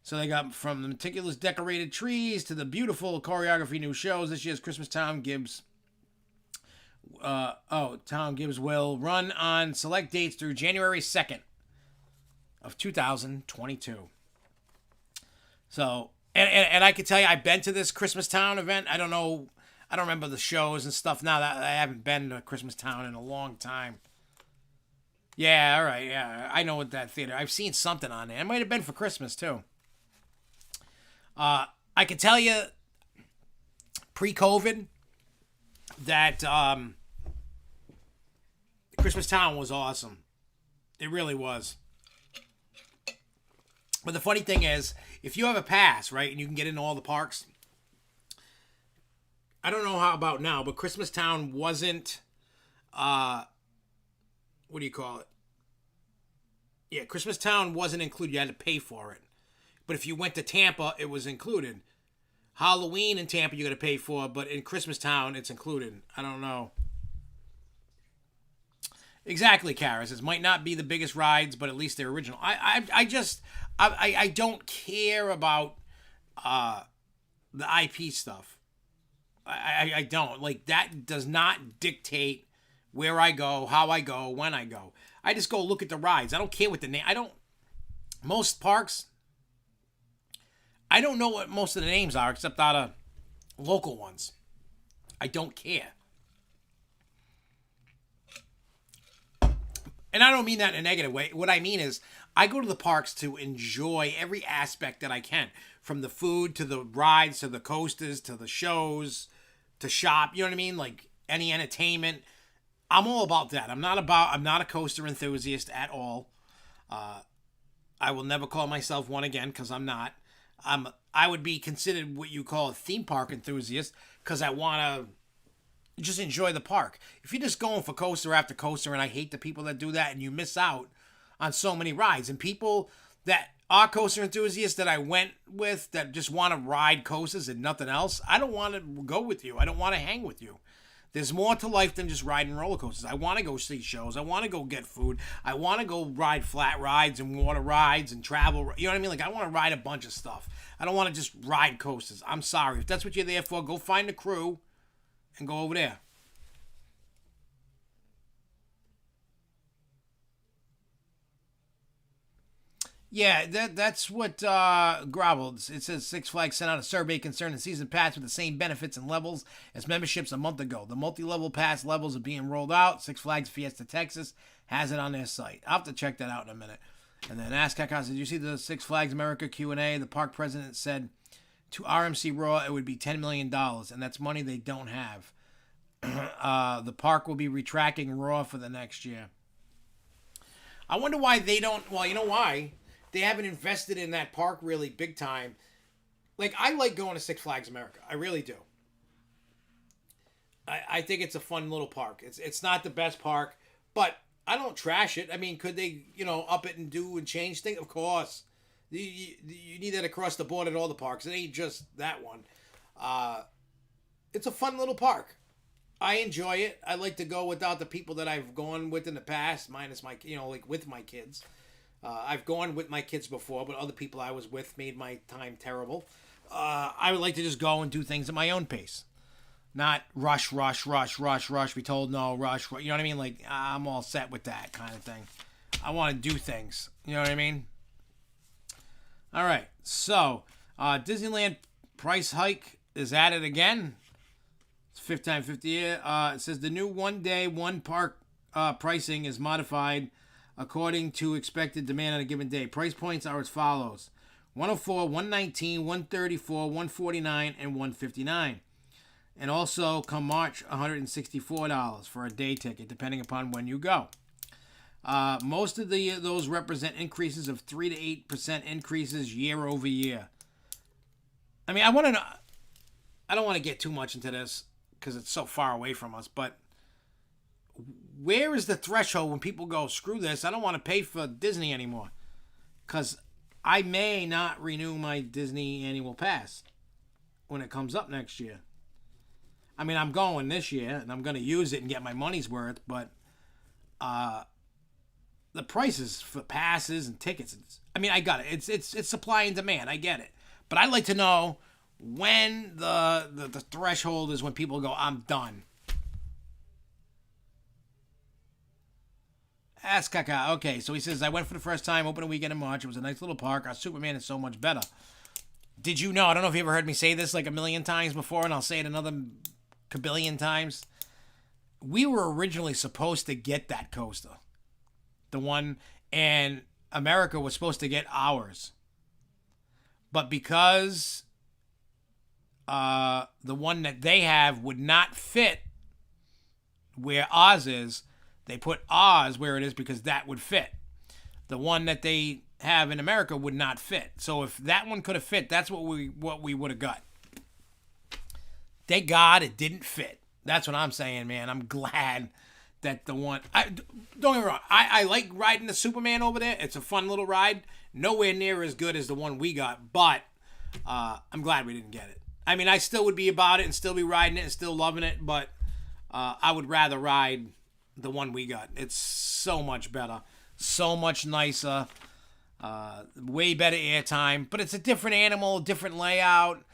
So they got from the meticulous decorated trees to the beautiful choreography new shows. This year's Christmas Town Gibbs will run on select dates through January 2nd of 2022. So, and I can tell you, I've been to this Christmas Town event. I don't remember the shows and stuff now. That I haven't been to Christmas Town in a long time. Yeah, all right, yeah. I know what that theater. I've seen something on there. It might have been for Christmas, too. I can tell you, pre-COVID, that Christmas Town was awesome. It really was. But the funny thing is, if you have a pass, right, and you can get into all the parks, I don't know how about now, but Christmas Town wasn't, what do you call it? Yeah, Christmas Town wasn't included. You had to pay for it. But if you went to Tampa, it was included. Halloween in Tampa, you got to pay for, but in Christmas Town, it's included. I don't know. Exactly, Kara says, might not be the biggest rides, but at least they're original. I don't care about the IP stuff. I don't. Like, that does not dictate where I go, how I go, when I go. I just go look at the rides. I don't care what the name. Most parks, I don't know what most of the names are except out of local ones. I don't care. And I don't mean that in a negative way. What I mean is, I go to the parks to enjoy every aspect that I can. From the food, to the rides, to the coasters, to the shows, to shop. You know what I mean? Like, any entertainment. I'm all about that. I'm not a coaster enthusiast at all. I will never call myself one again, because I'm not. I would be considered what you call a theme park enthusiast, because I want to just enjoy the park. If you're just going for coaster after coaster, and I hate the people that do that, and you miss out on so many rides. And people that are coaster enthusiasts that I went with that just want to ride coasters and nothing else, I don't want to go with you. I don't want to hang with you. There's more to life than just riding roller coasters. I want to go see shows. I want to go get food. I want to go ride flat rides and water rides and travel. You know what I mean? Like, I want to ride a bunch of stuff. I don't want to just ride coasters. I'm sorry. If that's what you're there for, go find a crew and go over there. Yeah, that's what grovelled. It says Six Flags sent out a survey concerning season pass with the same benefits and levels as memberships a month ago. The multi-level pass levels are being rolled out. Six Flags Fiesta Texas has it on their site. I'll have to check that out in a minute. And then Ask Kakas, did you see the Six Flags America Q&A? The park president said to RMC Raw it would be $10 million, and that's money they don't have. The park will be retracting Raw for the next year. I wonder why they don't. Well, you know why? They haven't invested in that park really big time. Like, I like going to Six Flags America. I really do. I think it's a fun little park. It's not the best park, but I don't trash it. I mean, could they, up it and do and change things? Of course. You need that across the board at all the parks. It ain't just that one. It's a fun little park. I enjoy it. I like to go without the people that I've gone with in the past, minus my, like with my kids. I've gone with my kids before, but other people I was with made my time terrible. I would like to just go and do things at my own pace. Not rush, be told no, rush. You know what I mean? Like, I'm all set with that kind of thing. I want to do things. You know what I mean? All right. So, Disneyland price hike is at it again. It's fifth time, 50 year. It says the new one-day, one-park pricing is modified according to expected demand on a given day. Price points are as follows: 104, 119, 134, 149, and 159. And also, come March, $164 for a day ticket, depending upon when you go. Most of those represent increases of 3 to 8% increases year over year. I mean, I don't want to get too much into this because it's so far away from us, but where is the threshold when people go, screw this, I don't want to pay for Disney anymore? Because I may not renew my Disney annual pass when it comes up next year. I mean, I'm going this year, and I'm going to use it and get my money's worth, but the prices for passes and tickets, I got it. It's supply and demand. I get it. But I'd like to know when the threshold is when people go, I'm done. Ask Kaka. Okay, so he says, I went for the first time, opening weekend in March. It was a nice little park. Our Superman is so much better. Did you know? I don't know if you ever heard me say this like a million times before, and I'll say it another kabillion times. We were originally supposed to get that coaster. The one, and America was supposed to get ours. But because the one that they have would not fit where ours is, they put ours where it is because that would fit. The one that they have in America would not fit. So if that one could have fit, that's what we would have got. Thank God it didn't fit. That's what I'm saying, man. I'm glad that the one... don't get me wrong. I like riding the Superman over there. It's a fun little ride. Nowhere near as good as the one we got, but I'm glad we didn't get it. I mean, I still would be about it and still be riding it and still loving it, but I would rather ride the one we got. It's so much better. So much nicer. Way better airtime. But it's a different animal, different layout.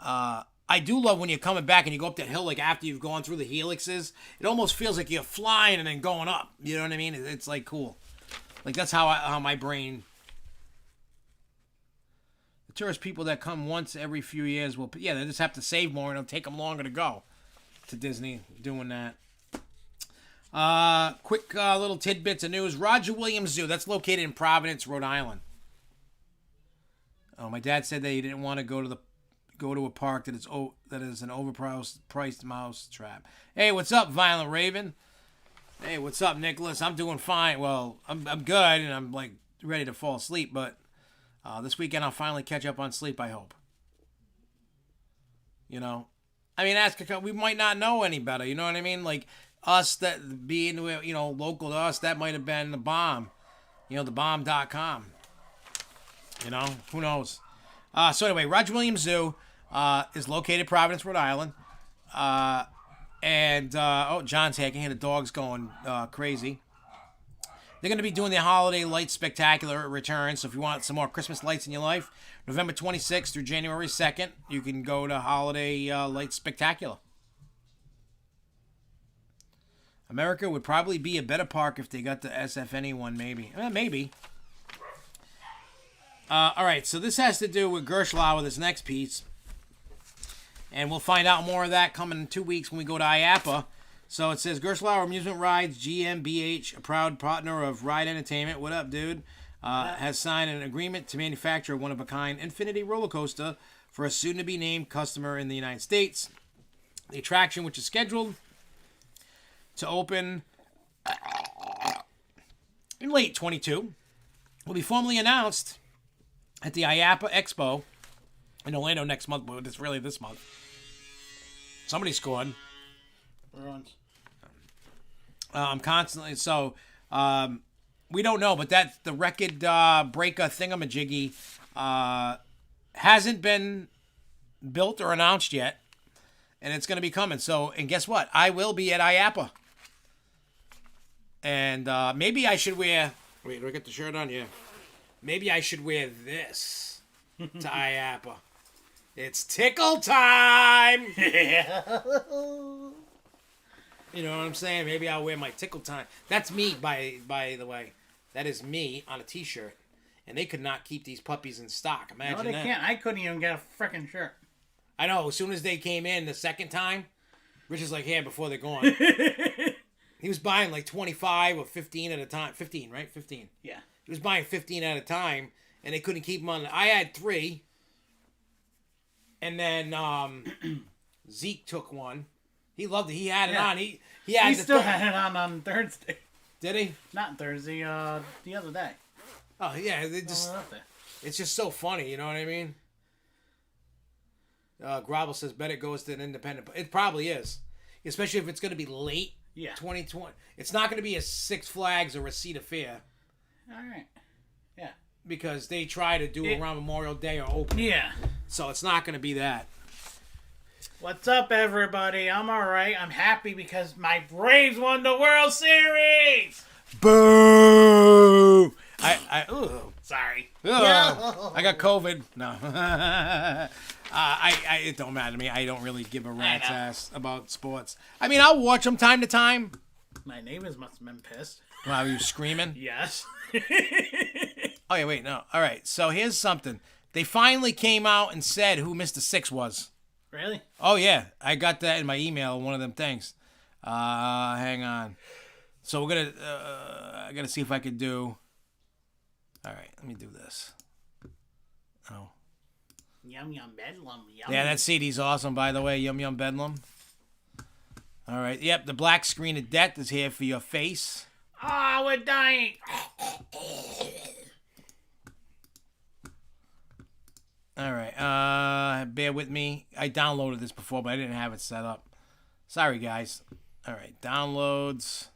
I do love when you're coming back and you go up that hill, like after you've gone through the helixes. It almost feels like you're flying and then going up. You know what I mean? It's like cool. Like that's how my brain... The tourist people that come once every few years will... Yeah, they just have to save more and it'll take them longer to go to Disney doing that. Quick little tidbits of news. Roger Williams Zoo. That's located in Providence, Rhode Island. Oh, my dad said that he didn't want to go to a park that is an overpriced mouse trap. Hey, what's up, Violent Raven? Hey, what's up, Nicholas? I'm doing fine. Well, I'm good, and I'm like ready to fall asleep. But this weekend I'll finally catch up on sleep. I hope. You know, I mean, we might not know any better. You know what I mean? Like us that being local to us, that might have been the bomb. The bomb.com. Who knows? So anyway, Roger Williams Zoo is located in Providence, Rhode Island. And, oh, John's here. I can hear the dogs going crazy. They're going to be doing the Holiday Lights Spectacular return. So if you want some more Christmas lights in your life, November 26th through January 2nd, you can go to Holiday Lights Spectacular. America would probably be a better park if they got the SFNE one, maybe. Maybe. All right, so this has to do with Gerstlauer, this next piece. And we'll find out more of that coming in 2 weeks when we go to IAAPA. So it says, Gerstlauer Amusement Rides GmbH, a proud partner of Ride Entertainment. What up, dude? Has signed an agreement to manufacture a one-of-a-kind Infiniti roller coaster for a soon-to-be-named customer in the United States. The attraction, which is scheduled to open in late 22, will be formally announced at the IAAPA Expo in Orlando next month, but it's really this month. Somebody scored. Bruins. I'm constantly, so we don't know, but that's the record breaker thingamajiggy hasn't been built or announced yet, and it's going to be coming. So, and guess what? I will be at IAAPA. And maybe I should wear, wait, do I get the shirt on? Yeah. Maybe I should wear this to IAAPA. It's tickle time! Yeah. You know what I'm saying? Maybe I'll wear my tickle time. That's me, by the way. That is me on a t-shirt. And they could not keep these puppies in stock. Imagine that. No, they can't. I couldn't even get a freaking shirt. I know. As soon as they came in the second time, Rich is like, here before they're gone. He was buying like 25 or 15 at a time. 15, right? 15. Yeah. He was buying 15 at a time, and they couldn't keep them on. I had 3. And then Zeke took one. He loved it. He had it on. He still had it on Thursday. Did he? Not Thursday, the other day. Oh, yeah. It's just so funny, you know what I mean? Grovel says, bet it goes to an independent. It probably is. Especially if it's going to be late. Yeah. 2020. It's not going to be a Six Flags or a Cedar Fair. All right. Yeah. Because they try to do it around Memorial Day or open. Yeah. So it's not going to be that. What's up, everybody? I'm all right. I'm happy because my Braves won the World Series. Boo! Sorry. I got COVID. No. It don't matter to me. I don't really give a rat's ass about sports. I mean, I'll watch them time to time. My neighbors must have been pissed. Wow, you screaming? Yes. Oh, yeah, wait, no. All right, so here's something. They finally came out and said who Mr. Six was. Really? Oh, yeah. I got that in my email, one of them things. Hang on. So we're going to, I got to see if I can do, all right, let me do this. Oh. Yum Yum Bedlam. Yum. Yeah, that CD's awesome, by the way. Yum Yum Bedlam. All right. Yep, the black screen of death is here for your face. Oh, we're dying. All right. Bear with me. I downloaded this before, but I didn't have it set up. Sorry, guys. All right. Downloads.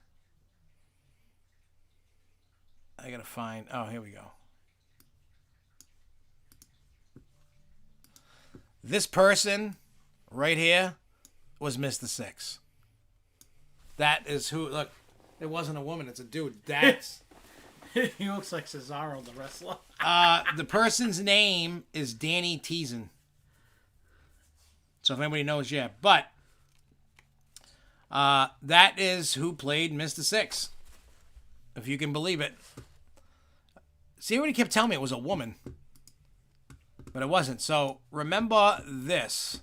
I got to find. Oh, here we go. This person right here was Mr. Six. That is who. Look, it wasn't a woman. It's a dude. That's. He looks like Cesaro, the wrestler. The person's name is Danny Teasen. So if anybody knows, yeah. But that is who played Mr. Six. If you can believe it. See, everybody kept telling me it was a woman. But it wasn't. So remember this.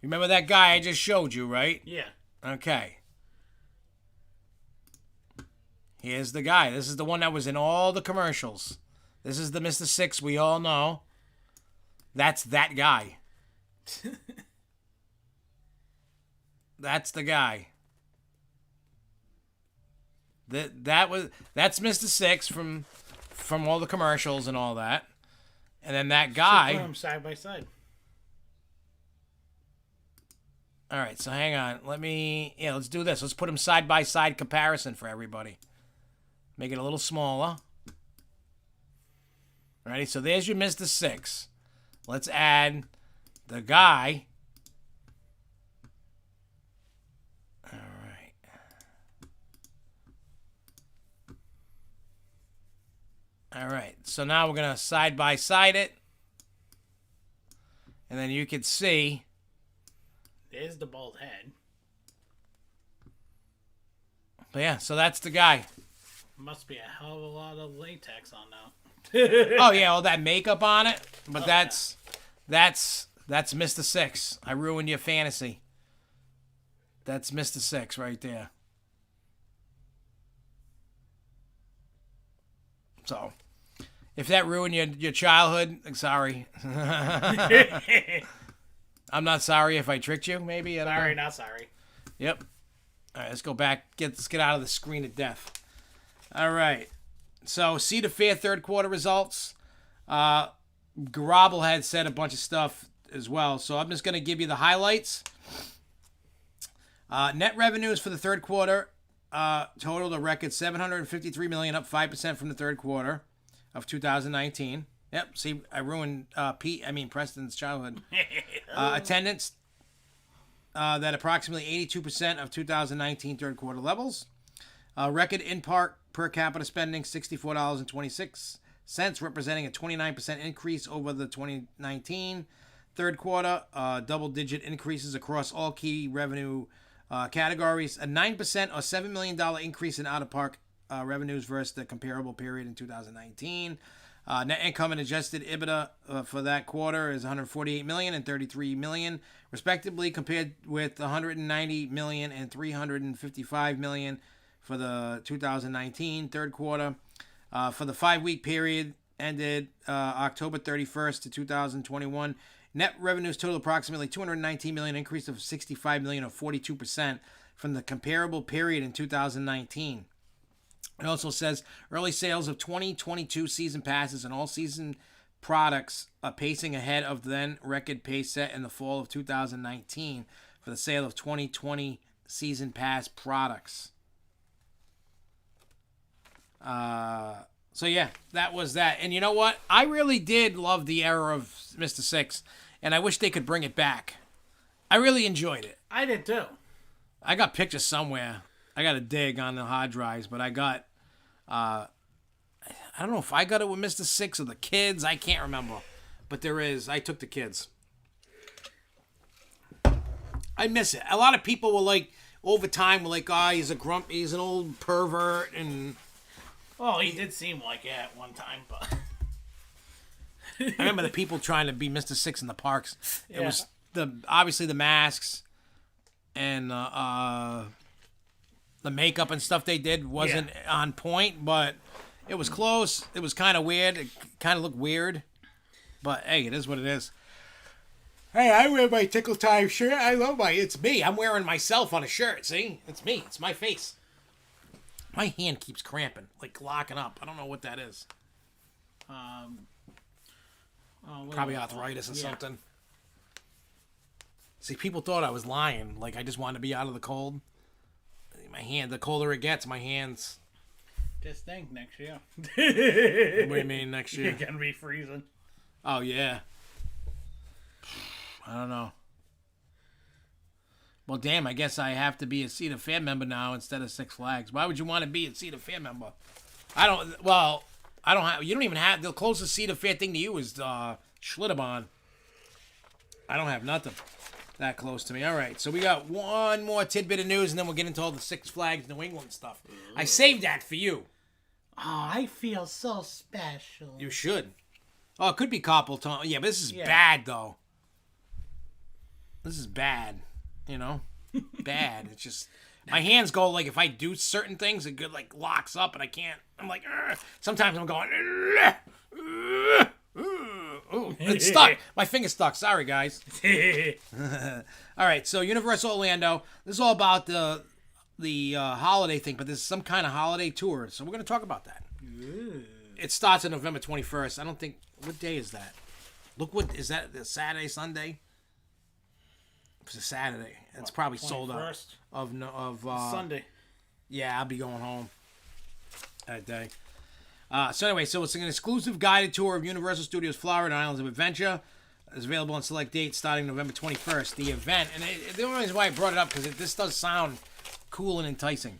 Remember that guy I just showed you, right? Yeah. Okay. Here's the guy. This is the one that was in all the commercials. This is the Mr. Six we all know. That's that guy. That's the guy. That's Mr. Six from all the commercials and all that. And then that guy. So put them side by side. All right, so hang on. Let's do this. Let's put them side by side comparison for everybody. Make it a little smaller. Ready? So there's your Mr. Six. Let's add the guy All right, so now we're going to side by side it. And then you can see. There's the bald head. But yeah, so that's the guy. Must be a hell of a lot of latex on now. Oh yeah, all that makeup on it. But that's Mr. Six. I ruined your fantasy. That's Mr. Six right there. So, if that ruined your childhood, sorry. I'm not sorry if I tricked you, maybe. Sorry, not sorry. Yep. All right, let's go back. Let's get out of the screen of death. All right. So, Cedar Fair third quarter results. Garable had said a bunch of stuff as well, so I'm just going to give you the highlights. Net revenues for the third quarter totaled a record $753 million, up 5% from the third quarter of 2019. Yep, see, I ruined Preston's childhood. Attendance that approximately 82% of 2019 third quarter levels. Record in-park per capita spending, $64.26, representing a 29% increase over the 2019 third quarter. Double-digit increases across all key revenue categories. A 9% or $7 million increase in out-of-park revenues versus the comparable period in 2019. Net income and adjusted EBITDA for that quarter is $148 million and $33 million, respectively, compared with $190 million and $355 million for the 2019 third quarter. For the 5-week period ended October 31st to 2021, net revenues total approximately $219 million, increase of $65 million or 42% from the comparable period in 2019. It also says early sales of 2022 season passes and all season products are pacing ahead of the then record pace set in the fall of 2019 for the sale of 2020 season pass products. So yeah, that was that. And you know what? I really did love the era of Mr. Six, and I wish they could bring it back. I really enjoyed it. I did too. I got pictures somewhere. I got to dig on the hard drives, but I got, I don't know if I got it with Mr. Six or the kids. I can't remember, but there is. I took the kids. I miss it. A lot of people were like, over time, were like, oh, he's a grump, he's an old pervert, and... Well, he did seem like it at one time, but... I remember the people trying to be Mr. Six in the parks. It Yeah. was obviously the masks and the makeup and stuff they did wasn't on point, but it was close. It was kind of weird. It kind of looked weird, but hey, it is what it is. Hey, I wear my Tickle Time shirt. I love it's me. I'm wearing myself on a shirt. See, it's me. It's my face. My hand keeps cramping, like locking up. I don't know what that is. Probably arthritis or something. See, people thought I was lying. Like I just wanted to be out of the cold. My hand, the colder it gets, my hands. Just think next year. What do you mean next year? You're gonna be freezing. Oh yeah. I don't know. Well, damn, I guess I have to be a Cedar Fair member now instead of Six Flags. Why would you want to be a Cedar Fair member? I don't have, you don't even have, the closest Cedar Fair thing to you is Schlitterbahn. I don't have nothing that close to me. All right, so we got one more tidbit of news, and then we'll get into all the Six Flags New England stuff. I saved that for you. Oh, I feel so special. You should. Oh, it could be carpal tunnel. Yeah, but this is bad, though. This is bad. You know? Bad. It's just... My hands go, like, if I do certain things, it like, locks up, and I can't... I'm like... Ugh. Sometimes I'm going... Ooh, it's stuck. My finger's stuck. Sorry, guys. All right, so Universal Orlando. This is all about the holiday thing, but this is some kind of holiday tour, so we're going to talk about that. Ooh. It starts on November 21st. I don't think... What day is that? Look, what... Is that the Saturday, Sunday? It's a Saturday. It's probably 21st? Sold out. Of Sunday. Yeah, I'll be going home that day. So anyway, so it's an exclusive guided tour of Universal Studios Florida and Islands of Adventure. It's available on select dates starting November 21st. The event, and the only reason why I brought it up, because this does sound cool and enticing.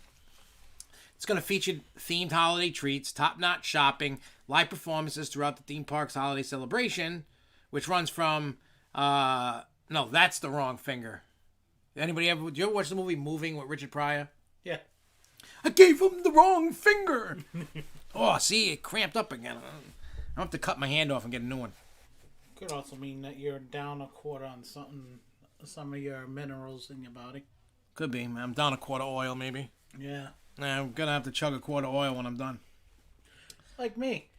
It's going to feature themed holiday treats, top-notch shopping, live performances throughout the theme park's holiday celebration, which runs from, no, that's the wrong finger. Anybody ever, did you ever watch the movie Moving with Richard Pryor? Yeah. I gave him the wrong finger. Oh, see, it cramped up again. I have to cut my hand off and get a new one. Could also mean that you're down a quarter on some of your minerals in your body. Could be. I'm down a quart of oil, maybe. Yeah. I'm going to have to chug a quart of oil when I'm done. Like me.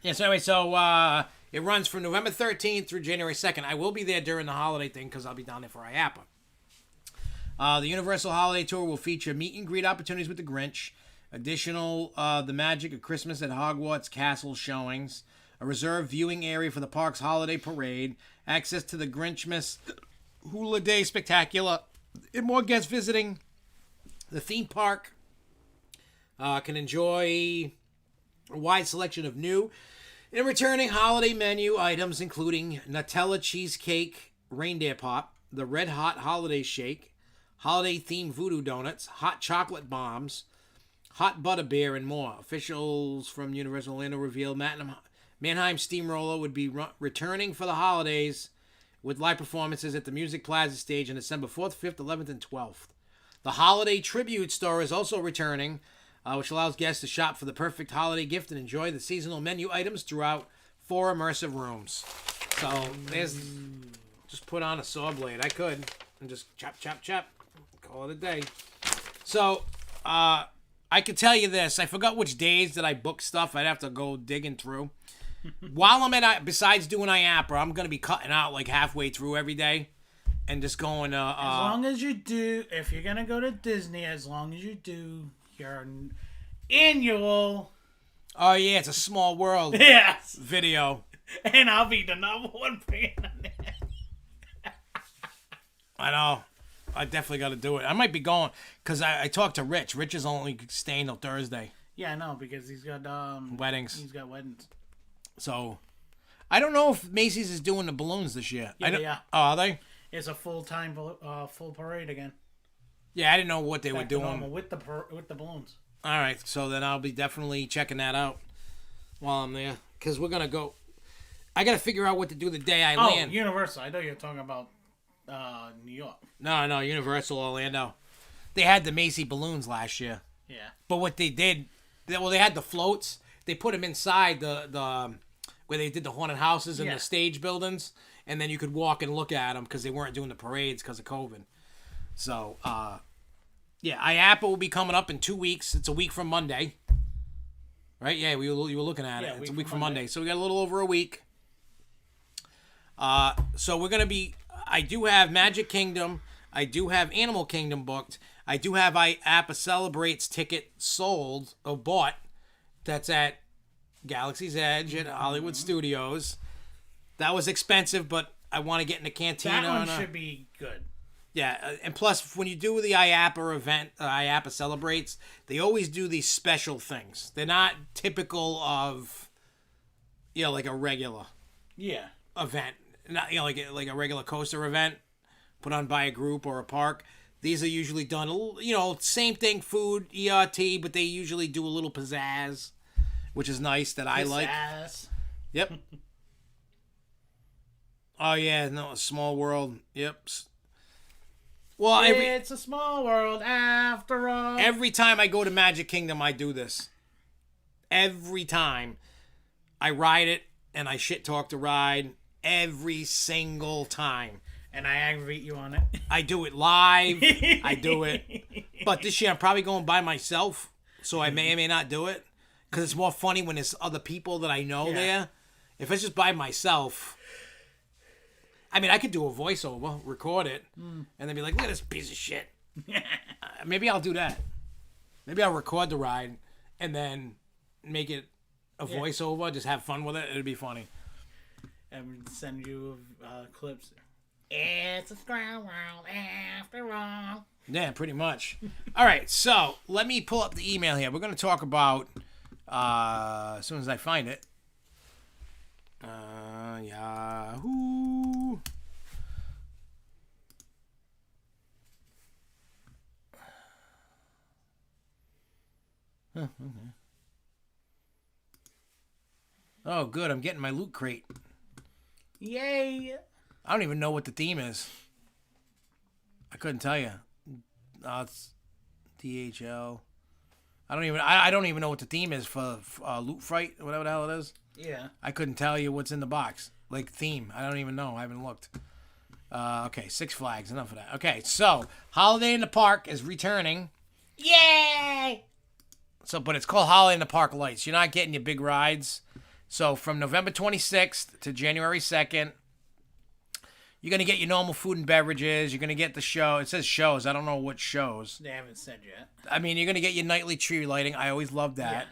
Yeah, so anyway, it runs from November 13th through January 2nd. I will be there during the holiday thing because I'll be down there for IAPA. The Universal Holiday Tour will feature meet and greet opportunities with the Grinch, additional The Magic of Christmas at Hogwarts Castle showings, a reserved viewing area for the park's holiday parade, access to the Grinchmas Hula Day Spectacular, and more guests visiting the theme park can enjoy a wide selection of new and returning holiday menu items, including Nutella Cheesecake Reindeer Pop, the Red Hot Holiday Shake, holiday-themed voodoo donuts, hot chocolate bombs, hot butterbeer, and more. Officials from Universal Orlando revealed Mannheim Steamroller would be returning for the holidays with live performances at the Music Plaza stage on December 4th, 5th, 11th, and 12th. The Holiday Tribute Store is also returning, which allows guests to shop for the perfect holiday gift and enjoy the seasonal menu items throughout 4 immersive rooms. So, there's... Just put on a saw blade. I could. And just chop, chop, chop. Call it a day. So, I could tell you this. I forgot which days that I booked stuff. I'd have to go digging through. While I'm at, besides doing IAPA, I'm going to be cutting out like halfway through every day. And just going, as long as you do, if you're going to go to Disney, as long as you do your annual... Oh, yeah, it's a small world yes. video. And I'll be the number one fan on that. I know. I definitely got to do it. I might be going, because I talked to Rich. Rich is only staying till Thursday. Yeah, I know, because he's got... weddings. He's got weddings. So, I don't know if Macy's is doing the balloons this year. Yeah. Oh, are they? It's a full-time, full parade again. Yeah, I didn't know what they were doing. With the balloons. All right, so then I'll be definitely checking that out while I'm there. Because we're going to go... I got to figure out what to do the day I land. Oh, Universal. I know you're talking about New York. No, Universal Orlando. They had the Macy balloons last year. Yeah. But what they did... they had the floats. They put them inside the where they did the haunted houses and the stage buildings. And then you could walk and look at them because they weren't doing the parades because of COVID. So, IAPA will be coming up in 2 weeks. It's a week from Monday. Right? Yeah, you were looking at it. It's a week from Monday. So we got a little over a week. So we're going to be... I do have Magic Kingdom. I do have Animal Kingdom booked. I do have IAPA Celebrates ticket sold or bought. That's at Galaxy's Edge at Hollywood Studios. That was expensive, but I want to get in the cantina. That one should be good. Yeah, and plus, when you do the IAPA event, IAPA Celebrates, they always do these special things. They're not typical of, like a regular event. Not like a regular coaster event put on by a group or a park. These are usually done, same thing, food, ERT, but they usually do a little pizzazz, which is nice that I like. Yep. Oh, yeah, no, a small world. Yep. Well, it's a small world after all. Every time I go to Magic Kingdom, I do this. Every time. I ride it, and I shit-talk the ride every single time. And I aggravate you on it. I do it live. I do it. But this year, I'm probably going by myself, so I may or may not do it. Because it's more funny when there's other people that I know there. If it's just by myself... I mean, I could do a voiceover, record it, and then be like, look at this piece of shit. Maybe I'll do that. Maybe I'll record the ride and then make it a voiceover, just have fun with it. It'd be funny. And send you clips. It's a small world after all. Yeah, pretty much. All right, so let me pull up the email here. We're going to talk about, as soon as I find it, Yahoo. Okay. Oh, good. I'm getting my loot crate. Yay! I don't even know what the theme is. I couldn't tell you. It's DHL. I don't even know what the theme is for Loot Fright, whatever the hell it is. Yeah. I couldn't tell you what's in the box. Like theme. I don't even know. I haven't looked. Okay, Six Flags. Enough of that. Okay, so Holiday in the Park is returning. Yay! So, but it's called Holiday in the Park Lights. You're not getting your big rides. So from November 26th to January 2nd, you're going to get your normal food and beverages. You're going to get the show. It says shows. I don't know what shows. They haven't said yet. I mean, you're going to get your nightly tree lighting. I always love that. Yeah.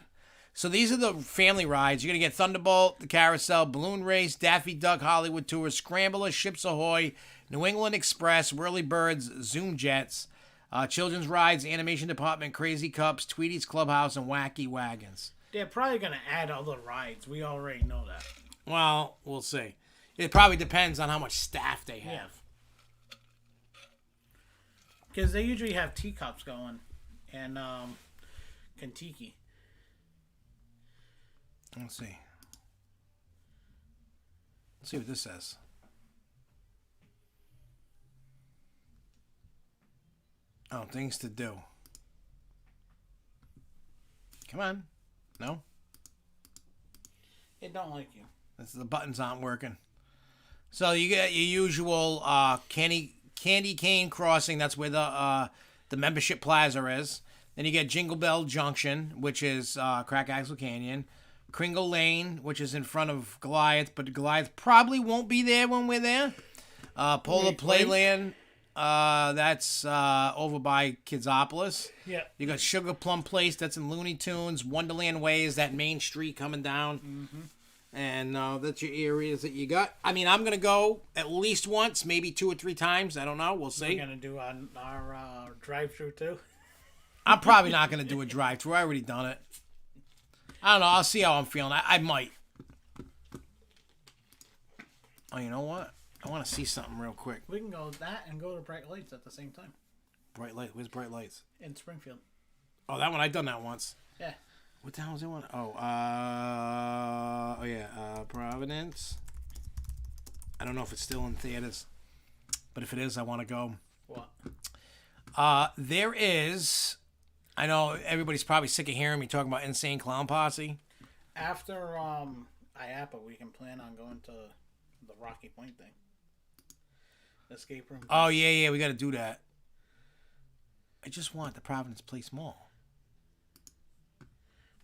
So these are the family rides. You're going to get Thunderbolt, the Carousel, Balloon Race, Daffy Duck Hollywood Tour, Scrambler, Ships Ahoy, New England Express, Whirly Birds, Zoom Jets, Children's Rides, Animation Department, Crazy Cups, Tweety's Clubhouse, and Wacky Wagons. They're probably going to add other rides. We already know that. Well, we'll see. It probably depends on how much staff they have. Because they usually have teacups going and Kentucky. Let's see. Let's see what this says. Oh, things to do. Come on. No? It don't like you. The buttons aren't working. So you get your usual candy cane crossing. That's where the membership plaza is. Then you get Jingle Bell Junction, which is Crack Axle Canyon. Kringle Lane, which is in front of Goliath, but Goliath probably won't be there when we're there. Polar Playland, that's over by Kidsopolis. Yeah. You got Sugar Plum Place, that's in Looney Tunes. Wonderland Way is that main street coming down. Mm-hmm. And that's your areas that you got. I mean, I'm going to go at least once, maybe 2 or 3 times. I don't know. We'll see. We're going to do our drive-thru too? I'm probably not going to do a drive-thru. I already done it. I don't know. I'll see how I'm feeling. I might. Oh, you know what? I want to see something real quick. We can go with that and go to Bright Lights at the same time. Bright Light. Where's Bright Lights? In Springfield. Oh, that one. I've done that once. Yeah. What the hell is it one? Oh, Providence. I don't know if it's still in theaters, but if it is, I want to go. What? There is. I know everybody's probably sick of hearing me talking about Insane Clown Posse. After IAPA, we can plan on going to the Rocky Point thing. Escape room. Oh yeah, we got to do that. I just want the Providence Place Mall.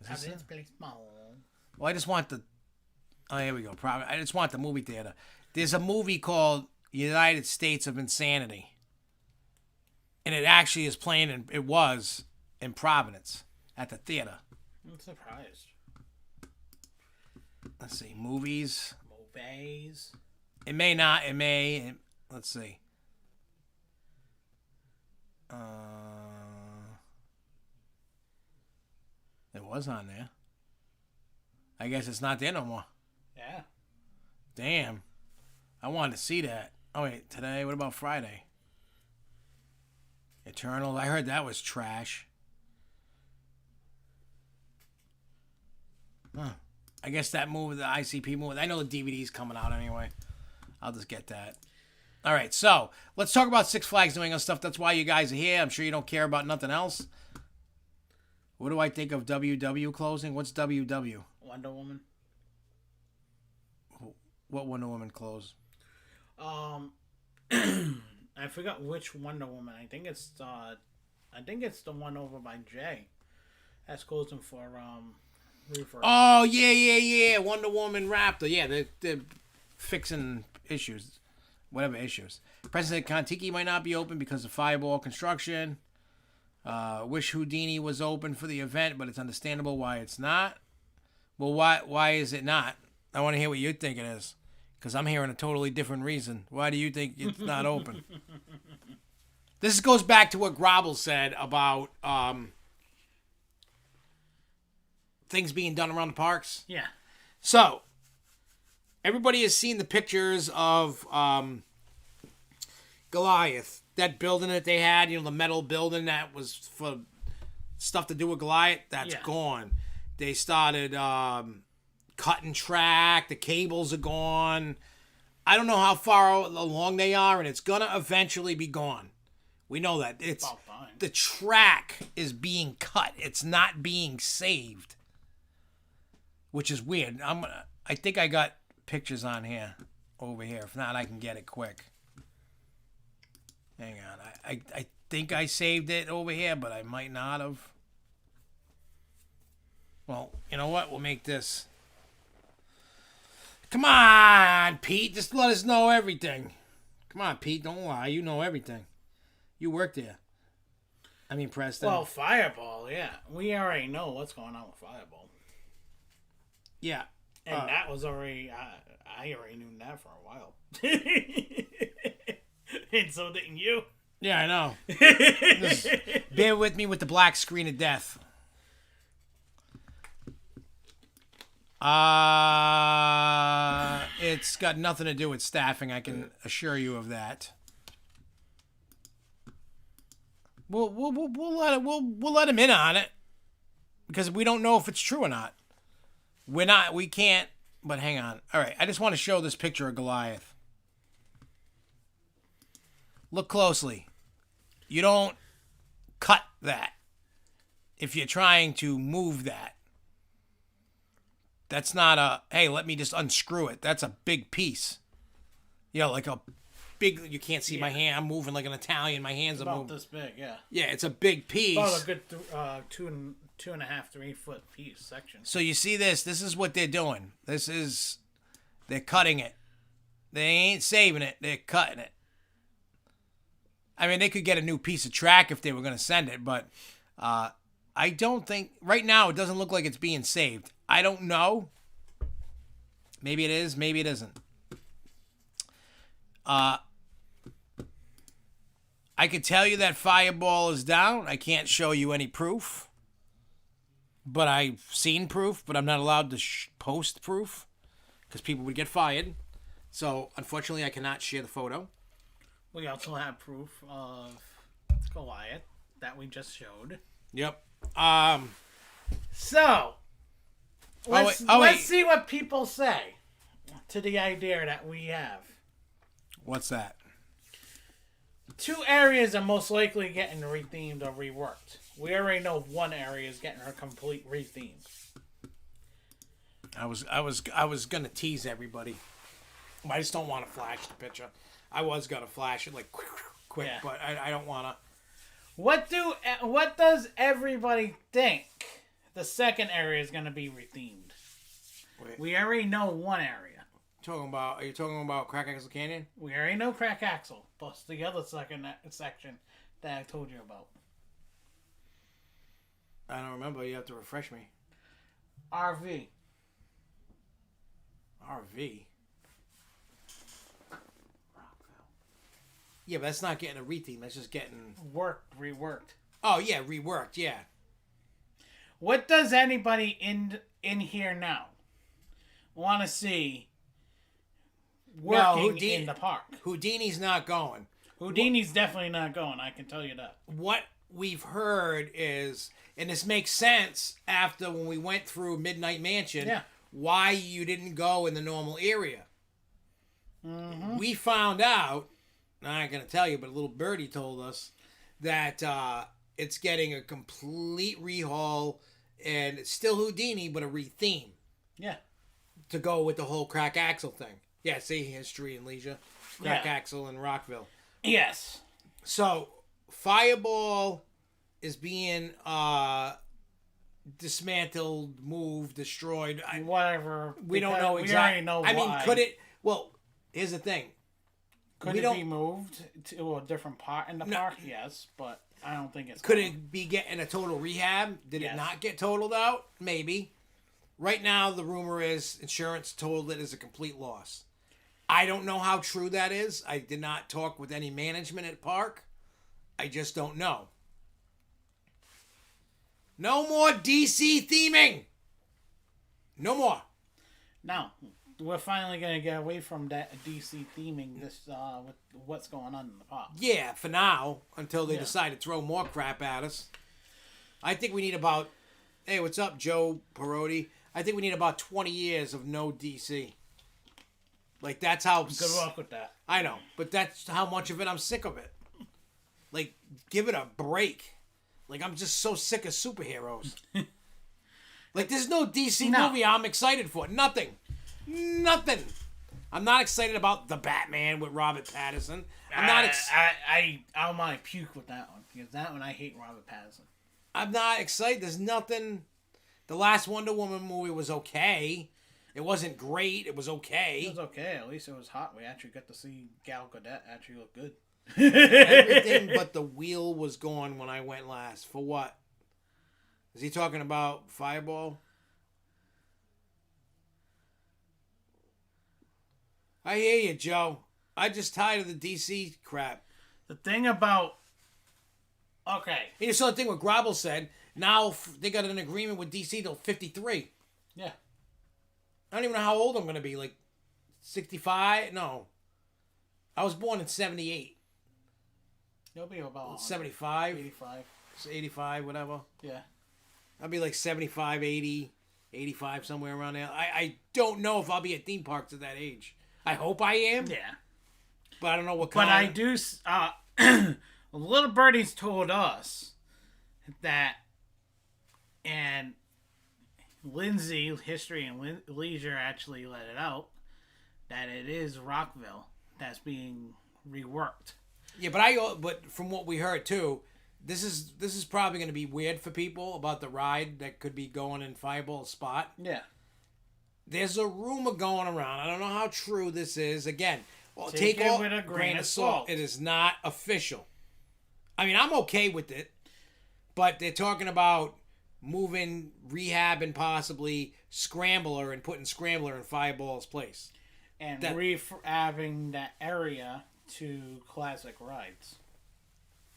Providence Place Mall. Well, I just want the. Oh, here we go. I just want the movie theater. There's a movie called United States of Insanity, and it actually is playing. It was in Providence at the theater. I'm surprised. Let's see. Movies. It may not. It may. Let's see. It was on there. I guess it's not there no more. Yeah. Damn. I wanted to see that. Oh, wait. Today? What about Friday? Eternal. I heard that was trash. Huh. I guess that movie, the ICP movie, I know the DVD's coming out anyway. I'll just get that. All right, so let's talk about Six Flags New England stuff. That's why you guys are here. I'm sure you don't care about nothing else. What do I think of WW closing? What's WW? Wonder Woman. What Wonder Woman closed? I forgot which Wonder Woman. I think it's the one over by Jay. That's closing for refurb. Oh yeah. Wonder Woman Raptor. Yeah, they're fixing issues, whatever issues. President Kontiki might not be open because of Fireball construction. Wish Houdini was open for the event, but it's understandable why it's not. Well, why is it not? I want to hear what you think it is, because I'm hearing a totally different reason. Why do you think it's not open? This goes back to what Grobble said about things being done around the parks. Yeah. So, everybody has seen the pictures of Goliath, that building that they had, the metal building that was for stuff to do with Goliath, that's gone. They started cutting track. The cables are gone. I don't know how far along they are, and it's gonna eventually be gone. We know that. It's About time. the track is being cut. It's not being saved, which is weird. I think I got pictures on here, over here. If not, I can get it quick. Hang on. I think I saved it over here, but I might not have. Well, you know what? We'll make this. Come on, Pete. Just let us know everything. Come on, Pete. Don't lie. You know everything. You work there. I mean, Preston. Well, Fireball, yeah. We already know what's going on with Fireball. Yeah. And that was already... I already knew that for a while. And so didn't you. Yeah, I know. Just bear with me with the black screen of death. It's got nothing to do with staffing. I can assure you of that. We'll let him in on it because we don't know if it's true or not. We can't. But hang on. All right, I just want to show this picture of Goliath. Look closely. You don't cut that if you're trying to move that. That's not a, hey, let me just unscrew it. That's a big piece. You know, like a big, you can't see my hand. I'm moving like an Italian. My hands are About moving. this big, yeah. Yeah, it's a big piece. About a good 2.5, 3 foot piece section. So you see this. This is what they're doing. They're cutting it. They ain't saving it. They're cutting it. I mean, they could get a new piece of track if they were going to send it, but I don't think, right now, it doesn't look like it's being saved. I don't know. Maybe it is. Maybe it isn't. I could tell you that Fireball is down. I can't show you any proof. But I've seen proof, but I'm not allowed to post proof because people would get fired. So, unfortunately, I cannot share the photo. We also have proof of Goliath that we just showed. Yep. So, let's see what people say to the idea that we have. What's that? 2 areas are most likely getting rethemed or reworked. We already know one area is getting a complete retheme. I was gonna tease everybody. I just don't want to flash the picture. I was gonna flash it like quick, yeah. But I don't wanna. What does everybody think the second area is gonna be rethemed? Wait. We already know one area. Are you talking about Crack Axle Canyon? We already know Crack Axle, plus the other section that I told you about. I don't remember. You have to refresh me. RV. Yeah, but that's not getting a retheme. That's just getting... Reworked. Oh, yeah, reworked, yeah. What does anybody in here now want to see working in the park? Houdini's not going. Houdini's definitely not going, I can tell you that. What we've heard is, and this makes sense after when we went through Midnight Mansion, why you didn't go in the normal area. Mm-hmm. We found out, I ain't going to tell you, but a little birdie told us that it's getting a complete rehaul, and it's still Houdini, but a retheme. Yeah. To go with the whole Crack Axle thing. Yeah, see, History and Leisure. Crack Axle in Rockville. Yes. So, Fireball is being dismantled, moved, destroyed. Whatever. We don't know exactly. We already know why. I mean, could it... Well, here's the thing. Could it be moved to a different part in the park? Yes, but I don't think it's... Could it be getting a total rehab? Did it not get totaled out? Maybe. Right now, the rumor is insurance told it as a complete loss. I don't know how true that is. I did not talk with any management at park. I just don't know. No more DC theming. No more. No. We're finally going to get away from that DC theming this with what's going on in the park. Yeah, for now, until they decide to throw more crap at us. I think we need about Hey, what's up, Joe Perotti? I think we need about 20 years of no DC. Like, that's how... Good luck with that. I know, but that's how much of it I'm sick of it. Like, give it a break. Like, I'm just so sick of superheroes. Like, there's no DC movie I'm excited for. Nothing. I'm not excited about The Batman with Robert Pattinson. I don't want to puke with that one. Because that one, I hate Robert Pattinson. I'm not excited. There's nothing... The last Wonder Woman movie was okay. It wasn't great. It was okay. It was okay. At least it was hot. We actually got to see Gal Gadot actually look good. Everything but the wheel was gone when I went last. For what? Is he talking about Fireball? I hear you, Joe. I'm just tired of the DC crap. The thing about... Okay. And you saw the thing what Grobble said. Now they got an agreement with DC till 53. Yeah. I don't even know how old I'm going to be. Like 65? No. I was born in 78. You'll be about 75? 85. 85, whatever. Yeah. I'll be like 75, 80, 85, somewhere around there. I don't know if I'll be at theme parks at that age. I hope I am. Yeah. But I don't know what kind. But I do... Little Birdies told us that... And Lindsay, History and Leisure actually let it out that it is Rockville that's being reworked. Yeah, but from what we heard too, this is probably going to be weird for people about the ride that could be going in Fireball Spot. Yeah. There's a rumor going around. I don't know how true this is. Again, take it with a grain of salt. It is not official. I mean, I'm okay with it, but they're talking about moving Rehab and possibly Scrambler and putting Scrambler in Fireball's place. And rehabbing that area to classic rides.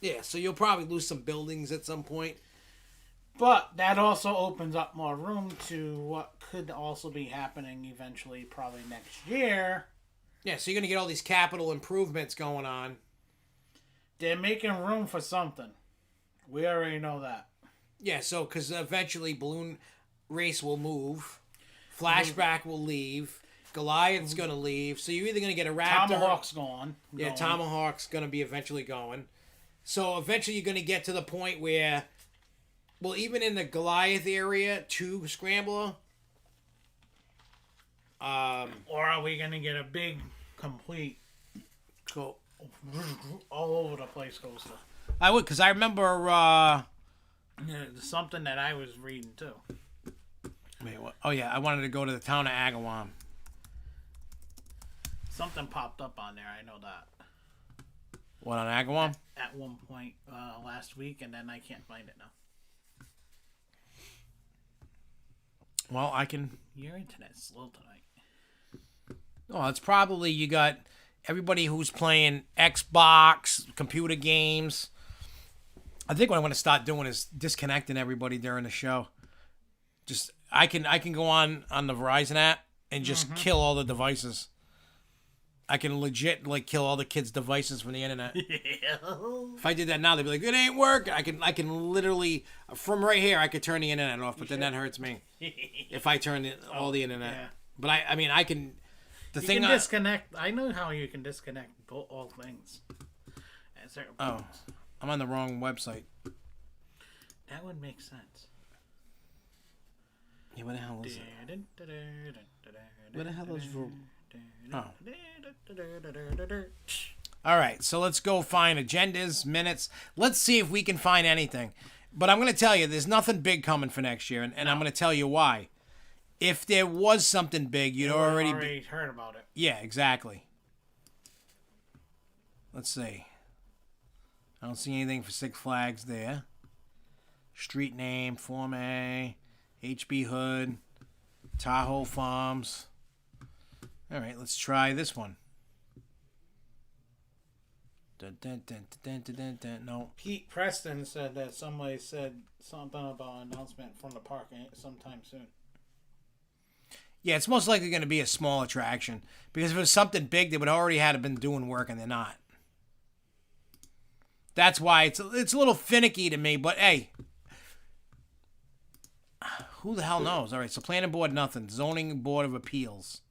Yeah, so you'll probably lose some buildings at some point. But that also opens up more room to what could also be happening eventually, probably next year. Yeah, so you're going to get all these capital improvements going on. They're making room for something. We already know that. Yeah, so because eventually Balloon Race will move, Flashback will leave, Goliath's going to leave, so you're either going to get a Raptor... Tomahawk's gone. Yeah, Tomahawk's going to be eventually going. So eventually you're going to get to the point where, well, even in the Goliath area, 2 Scrambler... or are we going to get a big, complete... Cool. All over the place coaster? I would, because I remember... something that I was reading too. Wait, what? Oh yeah, I wanted to go to the town of Agawam. Something popped up on there. I know that. What, on Agawam? At one point last week, and then I can't find it now. Well, I can... Your internet's slow tonight. Oh, it's probably you got everybody who's playing Xbox, computer games. I think what I'm going to start doing is disconnecting everybody during the show. Just I can go on the Verizon app and just kill all the devices. I can legit kill all the kids' devices from the internet. If I did that now, they'd be like, "It ain't working." I can literally from right here I could turn the internet off, but then that hurts me if I turn all the internet. Yeah. But I mean I can. You can disconnect. I know how you can disconnect all things. At certain points. I'm on the wrong website. That would make sense. Yeah, what the hell is it? What the hell is... All right, so let's go find agendas, minutes. Let's see if we can find anything. But I'm going to tell you, there's nothing big coming for next year, and I'm going to tell you why. If there was something big, you'd already heard about it. Yeah, exactly. Let's see. I don't see anything for Six Flags there. Street name, Form A, HB Hood, Tahoe Farms. All right, let's try this one. No. Pete Preston said that somebody said something about an announcement from the park sometime soon. Yeah, it's most likely going to be a small attraction. Because if it was something big, they would already have been doing work, and they're not. That's why it's a little finicky to me, but hey. Who the hell knows? All right, so planning board, nothing. Zoning board of appeals.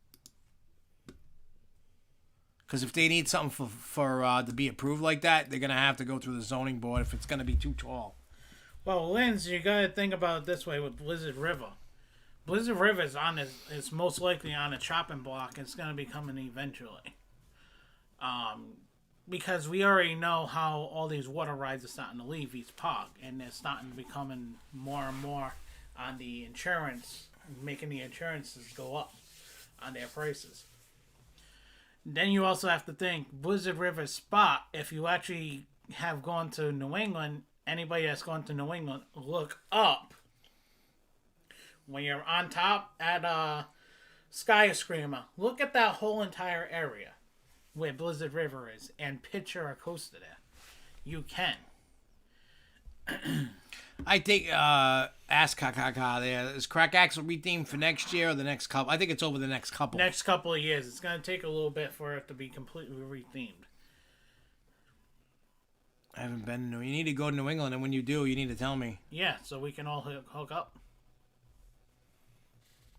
Because if they need something for to be approved like that, they're gonna have to go through the zoning board if it's gonna be too tall. Well, Linz, you gotta think about it this way with Blizzard River. Blizzard River is it's most likely on a chopping block. It's gonna be coming eventually. Because we already know how all these water rides are starting to leave East Park, and they're starting to becoming more and more on the insurance, making the insurances go up on their prices. Then you also have to think Blizzard River spot. If you actually have gone to New England, anybody that's gone to New England, look up when you're on top at Skyscraper. Look at that whole entire area where Blizzard River is, and picture a coaster there. You can. I think ask Kakaka there. Is Crack Axle rethemed for next year or the next couple? I think it's over the next couple. Next couple of years. It's going to take a little bit for it to be completely rethemed. I haven't been to. You need to go to New England, and when you do, you need to tell me. Yeah, so we can all hook up.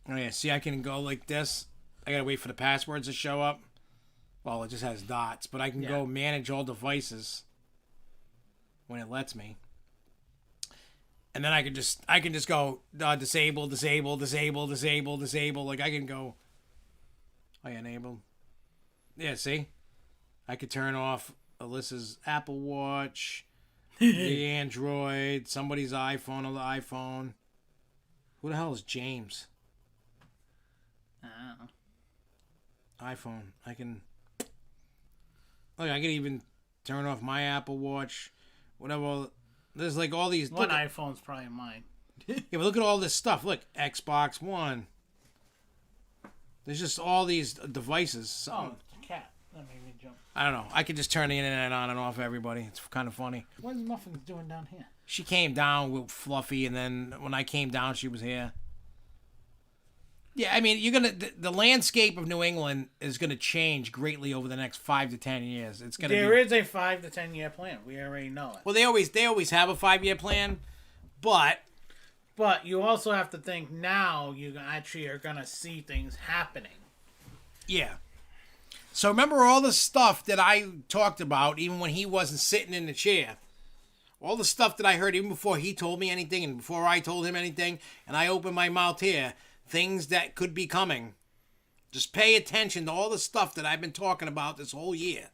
Oh yeah, see, I can go like this. I gotta wait for the passwords to show up. Well, it just has dots, but I can go manage all devices when it lets me. And then I can just go disable. Like I can go. Oh yeah, enable. Yeah, see, I could turn off Alyssa's Apple Watch, the Android, somebody's iPhone, or the iPhone. Who the hell is James? I don't know. iPhone. I can even turn off my Apple Watch, whatever. There's like all these. One iPhone's probably mine. Yeah, but look at all this stuff. Look, Xbox One. There's just all these devices. Oh, it's a cat. That made me jump. I don't know. I could just turn the internet on and off everybody. It's kind of funny. What is Muffins doing down here? She came down with Fluffy, and then when I came down, she was here. Yeah, I mean, the landscape of New England is gonna change greatly over the next 5 to 10 years. There is a 5 to 10 year plan. We already know it. Well, they always have a 5-year plan, but you also have to think now you actually are gonna see things happening. Yeah. So remember all the stuff that I talked about, even when he wasn't sitting in the chair. All the stuff that I heard even before he told me anything and before I told him anything, and I opened my mouth here. Things that could be coming. Just pay attention to all the stuff that I've been talking about this whole year.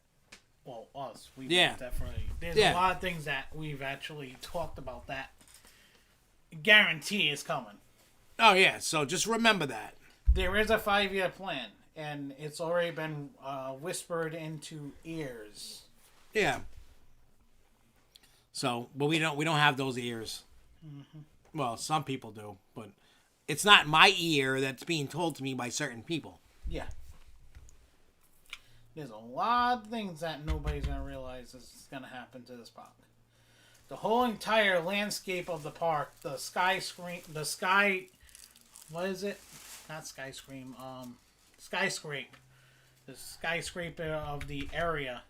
Well, us. We definitely. There's a lot of things that we've actually talked about that guarantee is coming. Oh, yeah. So just remember that. There is a 5-year plan, and it's already been whispered into ears. Yeah. So, but we don't have those ears. Mm-hmm. Well, some people do, but it's not my ear that's being told to me by certain people. Yeah. There's a lot of things that nobody's going to realize is going to happen to this park. The whole entire landscape of the park, the skyscraper, what is it? Not skyscraper, skyscrape. The skyscraper of the area.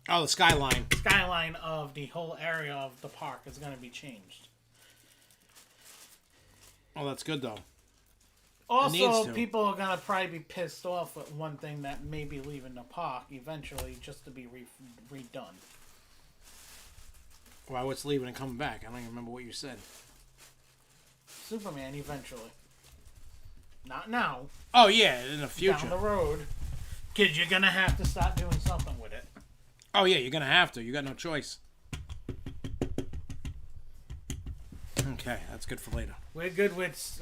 Oh, the skyline. Skyline of the whole area of the park is going to be changed. Oh, that's good, though. Also, people are going to probably be pissed off at one thing that may be leaving the park eventually just to be redone. Why, what's leaving and coming back? I don't even remember what you said. Superman eventually. Not now. Oh, yeah, in the future. Down the road. Because you're going to have to start doing something with it. Oh, yeah, you're going to have to. You got no choice. Okay, that's good for later. We're good with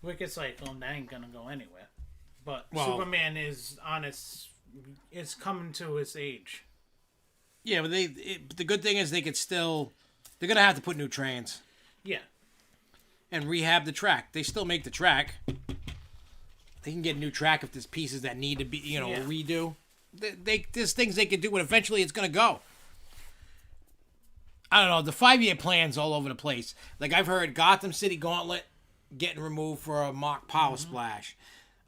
Wicked Cyclone. That ain't gonna go anywhere. But Superman is coming to its age. Yeah, but the good thing is they're gonna have to put new trains. Yeah. And rehab the track. They still make the track. They can get a new track if there's pieces that need to be redo. There's things they can do, and eventually it's gonna go. I don't know, the 5-year plan's all over the place. Like, I've heard Gotham City Gauntlet getting removed for a mock Power Splash.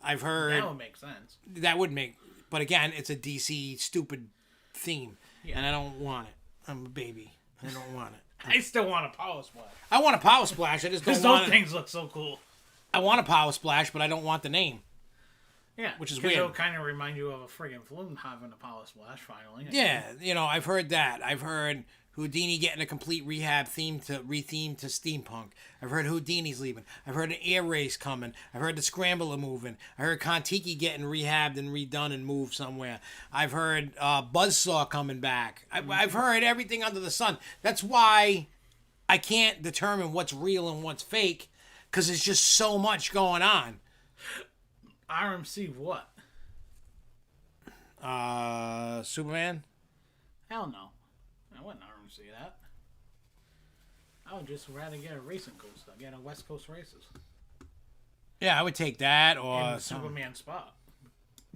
I've heard... That would make sense. That would make... But again, it's a DC stupid theme. Yeah. And I don't want it. I'm a baby. I don't want it. I still want a power splash. I want a power splash. I just don't Because want those things look so cool. I want a power splash, but I don't want the name. Yeah, which is weird. weird. It'll kind of remind you of a friggin' flume having a power splash finally. Yeah, I've heard that. I've heard Houdini getting a complete retheme to steampunk. I've heard Houdini's leaving. I've heard an air race coming. I've heard the Scrambler moving. I heard Kontiki getting rehabbed and redone and moved somewhere. I've heard Buzzsaw coming back. I've heard everything under the sun. That's why I can't determine what's real and what's fake, because there's just so much going on. RMC what? Superman? Hell no. I wouldn't RMC that. I would just rather get a racing coaster. Get a West Coast Races. Yeah, I would take that or in the Superman spot.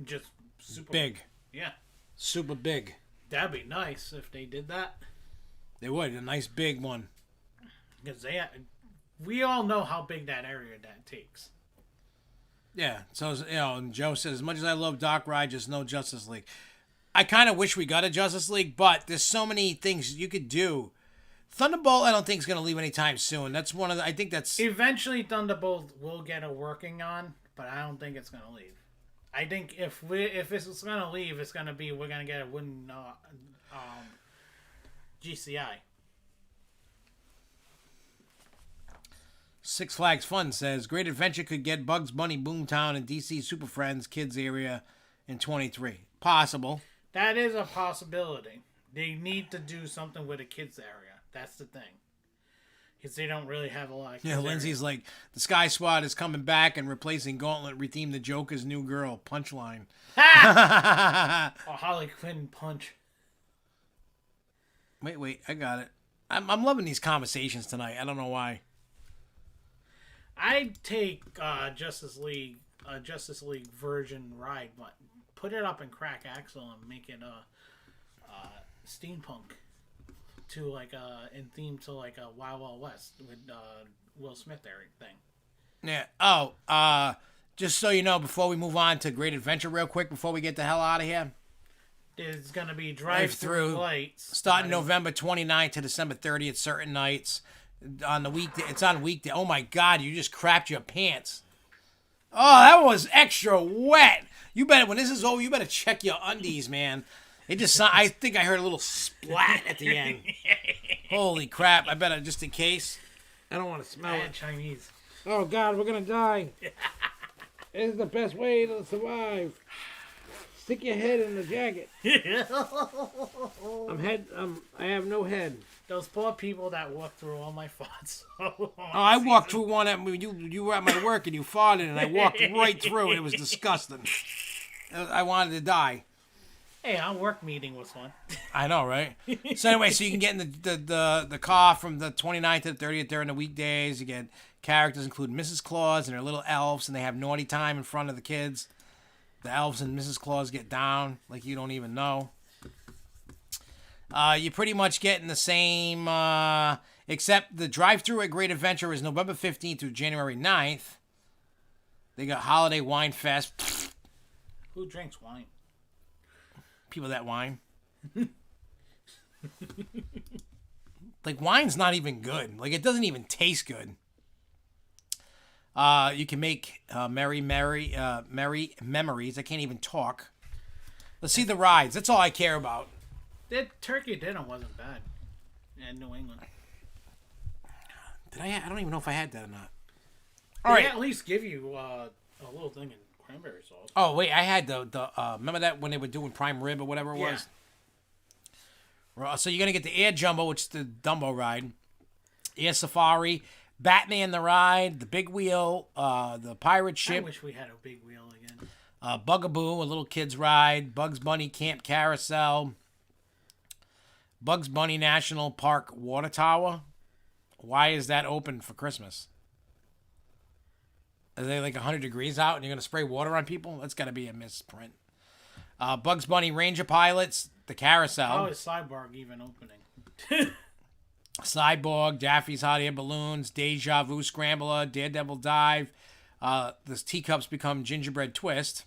Just super big. Yeah. Super big. That'd be nice if they did that. They would. A nice big one. Because we all know how big that area that takes. Yeah, so and Joe says, as much as I love Doc Ride, just no Justice League. I kind of wish we got a Justice League, but there's so many things you could do. Thunderbolt, I don't think is going to leave anytime soon. That's one of the. I think that's eventually Thunderbolt will get a working on, but I don't think it's going to leave. I think if it's going to leave, it's going to be we're going to get a wooden GCI. Six Flags Fun says Great Adventure could get Bugs Bunny Boomtown and DC Super Friends Kids area in 23. Possible. That is a possibility. They need to do something with the kids area. That's the thing. Because they don't really have a lot of kids. Yeah, Lindsay's like, the Sky Squad is coming back and replacing Gauntlet, rethemed the Joker's new girl. Punchline. Or Harley Quinn punch. Wait, I got it. I'm loving these conversations tonight. I don't know why. I'd take Justice League version ride, but put it up in crack axle and make it steampunk to like in theme to like a Wild Wild West with Will Smith thing. Yeah. Oh, just so you know, before we move on to Great Adventure real quick, before we get the hell out of here. There's going to be drive-through lights. Starting November 29th to December 30th, certain nights. On the weekday, it's on weekday. Oh my God, you just crapped your pants. Oh, that was extra wet. You better, when this is over, you better check your undies, man. It just, I think I heard a little splat at the end. Holy crap, I better, just in case. I don't want to smell it. Chinese. Oh God, we're going to die. This is the best way to survive. Stick your head in the jacket. I have no head. Those poor people that walked through all my farts. I walked through one at you were at my work and you farted and I walked right through and it was disgusting. I wanted to die. Hey, our work meeting was fun. I know, right? So anyway, so you can get in the car from the 29th to the 30th during the weekdays. You get characters including Mrs. Claus and her little elves, and they have naughty time in front of the kids. The elves and Mrs. Claus get down like you don't even know. You're pretty much getting the same, except the drive-thru at Great Adventure is November 15th through January 9th. They got Holiday Wine Fest. Who drinks wine? People that whine. Like, wine's not even good. Like, it doesn't even taste good. You can make merry memories. I can't even talk. Let's see the rides. That's all I care about. That turkey dinner wasn't bad in New England. Did I don't even know if I had that or not. All right. At least give you a little thing in cranberry sauce. Oh wait, I had the remember that when they were doing prime rib or whatever it was. So you're gonna get the Air Jumbo, which is the Dumbo ride, Air Safari, Batman the ride, the Big Wheel, the pirate ship. I wish we had a big wheel again. Bugaboo, a little kid's ride, Bugs Bunny Camp Carousel, Bugs Bunny National Park Water Tower. Why is that open for Christmas? Are they like 100 degrees out and you're going to spray water on people? That's got to be a misprint. Bugs Bunny Ranger Pilots, the Carousel. How is Cyborg even opening? Cyborg, Daffy's Hot Air Balloons, Deja Vu Scrambler, Daredevil Dive. The teacups become Gingerbread Twist.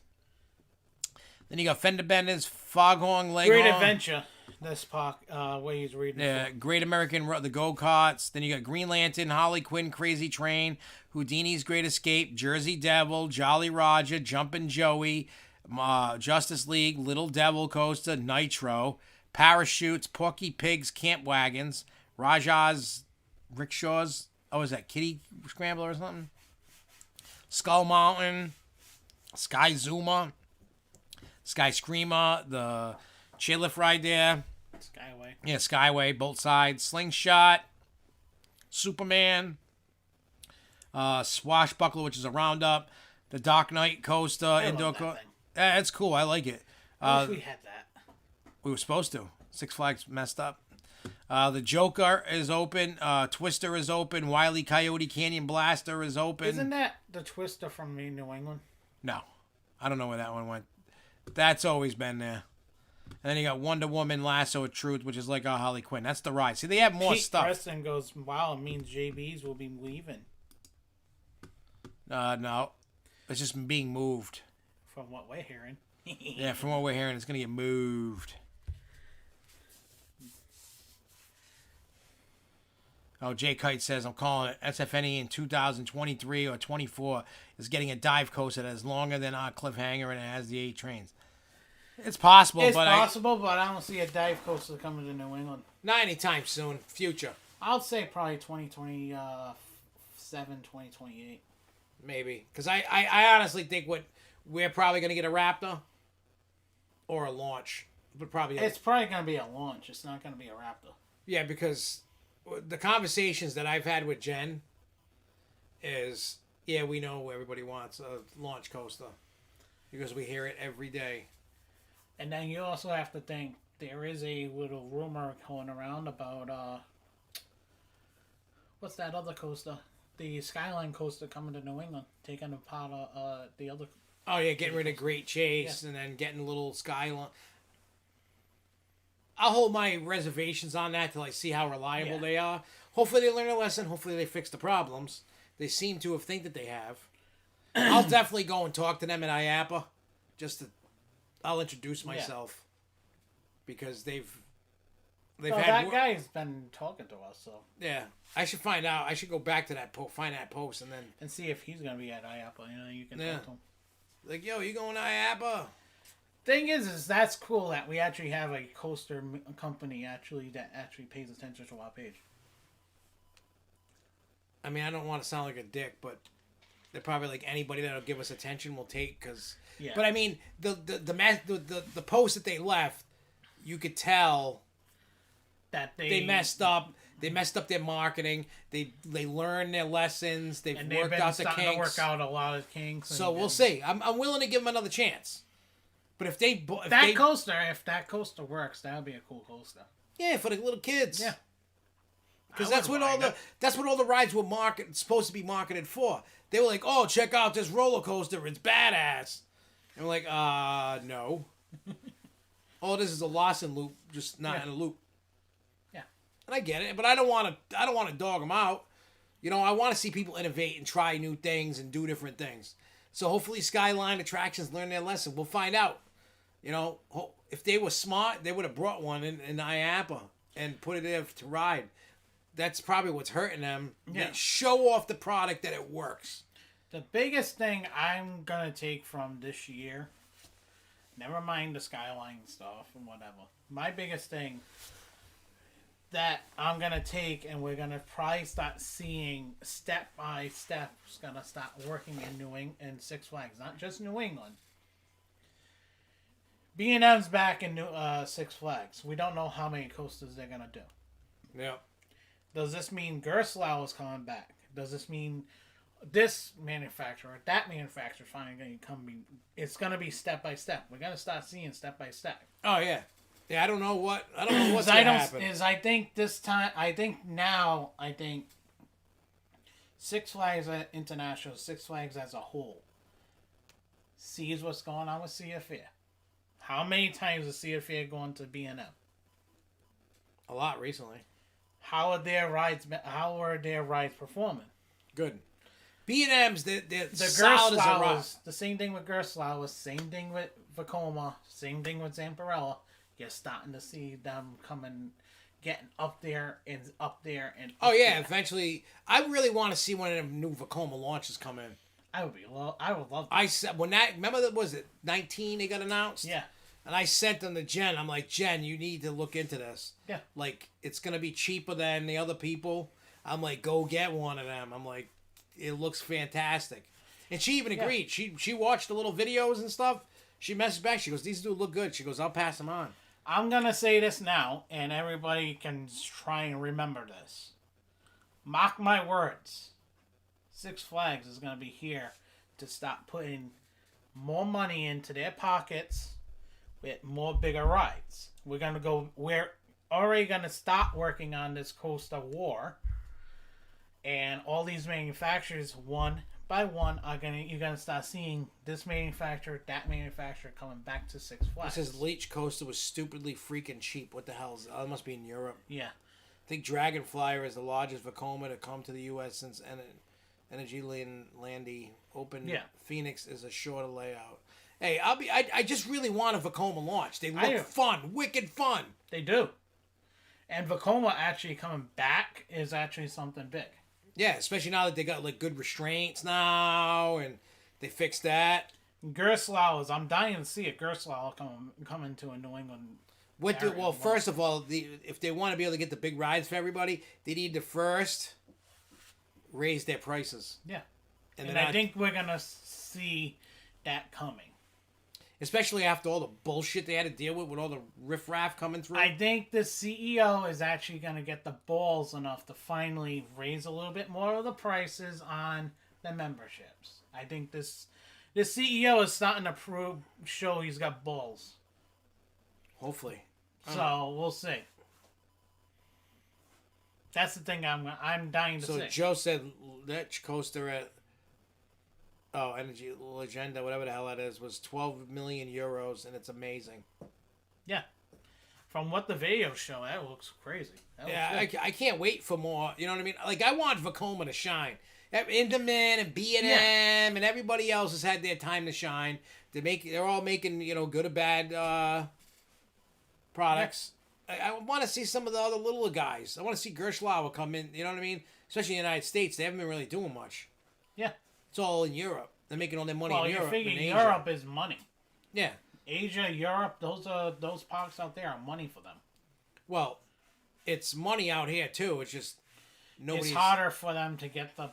Then you got Fender Benders, Foghorn Leghorn. Great Adventure. This park, what he's reading. Yeah, Great American, the go-karts. Then you got Green Lantern, Harley Quinn, Crazy Train, Houdini's Great Escape, Jersey Devil, Jolly Roger, Jumpin' Joey, Justice League, Little Devil Coaster, Nitro, Parachutes, Porky Pigs, Camp Wagons, Raja's Rickshaws. Oh, is that Kitty Scrambler or something? Skull Mountain, Sky Zuma, Sky Screamer, the chairlift ride there. Skyway. Yeah, Skyway, both sides. Slingshot, Superman, Swashbuckler, which is a roundup. The Dark Knight coaster, indoor coaster. Yeah, it's cool. I like it. I wish we had that. We were supposed to. Six Flags messed up. The Joker is open. Twister is open. Wile E. Coyote Canyon Blaster is open. Isn't that the Twister from New England? No. I don't know where that one went. That's always been there. And then you got Wonder Woman, Lasso of Truth, which is like a Harley Quinn. That's the ride. See, they have more stuff. Preston goes, wow, it means JBs will be leaving. No. It's just being moved. From what we're hearing. Yeah, from what we're hearing, it's going to get moved. Oh, Jay Kite says, I'm calling it SFNE in 2023 or 24 is getting a dive coaster that is longer than our cliffhanger and it has the 8 trains. It's possible, but I don't see a dive coaster coming to New England. Not anytime soon. Future. I'll say probably 2027, 2028. Maybe. Because I honestly think we're probably going to get a Raptor or a launch. But probably it's probably going to be a launch. It's not going to be a Raptor. Yeah, because the conversations that I've had with Jen is, yeah, we know everybody wants a launch coaster because we hear it every day. And then you also have to think there is a little rumor going around about what's that other coaster? The Skyline coaster coming to New England, taking a part of the other. Oh yeah, getting rid of Great Chase and then getting a little Skyline. I'll hold my reservations on that till I see how reliable they are. Hopefully they learn a lesson. Hopefully they fix the problems. They seem to have think that they have. I'll definitely go and talk to them at IAPA. I'll introduce myself because they've had. That guy's been talking to us, so yeah. I should find out. I should go back to that find that post and see if he's gonna be at IAPA. You can talk to him. Like, yo, you going to IAPA? Thing is that's cool that we actually have a coaster company that actually pays attention to our page. I mean, I don't want to sound like a dick, but they're probably like anybody that'll give us attention will take because. Yeah. But I mean, the post that they left, you could tell that they messed up. They messed up their marketing. They learned their lessons. They've worked out the kinks. To work out a lot of kinks. So we'll see. I'm willing to give them another chance. But if that coaster works, that would be a cool coaster. Yeah, for the little kids. Yeah. Because that's what all the rides were supposed to be marketed for. They were like, "Oh, check out this roller coaster. It's badass." And we're like, no. All this is a Lawson loop, just not in a loop. Yeah. And I get it, but I don't want to dog them out. I want to see people innovate and try new things and do different things. So hopefully Skyline Attractions learn their lesson. We'll find out. If they were smart, they would have brought one in IAPA and put it there to ride. That's probably what's hurting them. Yeah. They show off the product that it works. The biggest thing I'm going to take from this year, never mind the Skyline stuff and whatever. My biggest thing that I'm going to take and we're going to probably start seeing step by step is going to start working in New England and Six Flags, not just New England. B&M's back in Six Flags. We don't know how many coasters they're going to do. Yeah. Does this mean Gerstlauer is coming back? Does this mean this manufacturer, that manufacturer finally going to come? It's going to be step by step. We're going to start seeing step by step. Oh yeah, yeah. I don't know what's going to happen. I think this time. I think Six Flags International, Six Flags as a whole, sees what's going on with Sea of Fear. How many times is Sea of Fear going to B&M? A lot recently. How are their rides performing? Good. B&M's the solid as a rock. The same thing with Gerstlauer, same thing with Vekoma, same thing with Zamparella. you're starting to see them getting up there and up there and. Oh yeah, there. eventually. I really want to see one of them new Vekoma launches come in. I would love. I said when that. Remember that was it 19? They got announced. Yeah. And I sent them to Jen. I'm like, Jen, you need to look into this. Yeah. Like, it's gonna be cheaper than the other people. I'm like, go get one of them. I'm like, it looks fantastic. And she even agreed. She watched the little videos and stuff. She messaged back. She goes, these do look good. She goes, I'll pass them on. I'm gonna say this now, and everybody can try and remember this. Mark my words. Six Flags is gonna be here to stop putting more money into their pockets with more bigger rides. We're already gonna start working on this coaster war, and all these manufacturers, one by one, you're gonna start seeing this manufacturer, that manufacturer coming back to Six Flags. It says Leech Coaster was stupidly freaking cheap. What the hell is that? It must be in Europe. Yeah. I think Dragonflyer is the largest Vekoma to come to the U.S. since Energylandy opened. Yeah. Phoenix is a shorter layout. Hey, I just really want a Vekoma launch. They look do. fun, wicked fun. They do. And Vekoma actually coming back is actually something big. Yeah, especially now that they got like good restraints now, and they fixed that. Gerstlauer, I'm dying to see a Gerstlauer coming to a New England. First of all, if they want to be able to get the big rides for everybody, they need to first raise their prices. Yeah, and I think we're gonna see that coming. Especially after all the bullshit they had to deal with all the riffraff coming through. I think the CEO is actually going to get the balls enough to finally raise a little bit more of the prices on the memberships. I think the CEO is starting to show he's got balls. Hopefully. So we'll see. That's the thing I'm dying to see. So Joe said Lich Coaster at Energy Legenda, whatever the hell that is, was 12 million euros, and it's amazing. Yeah. From what the videos show, that looks crazy. I can't wait for more. You know what I mean? Like, I want Vekoma to shine. Intamin and B&M and everybody else has had their time to shine. They're all making, good or bad products. Yeah. I want to see some of the other little guys. I want to see Gerstlauer come in, you know what I mean? Especially in the United States. They haven't been really doing much. Yeah. It's all in Europe. They're making all their money in Europe. Well, you're figuring Europe is money. Yeah. Asia, Europe, those parks out there are money for them. Well, it's money out here too. It's just It's harder for them to get the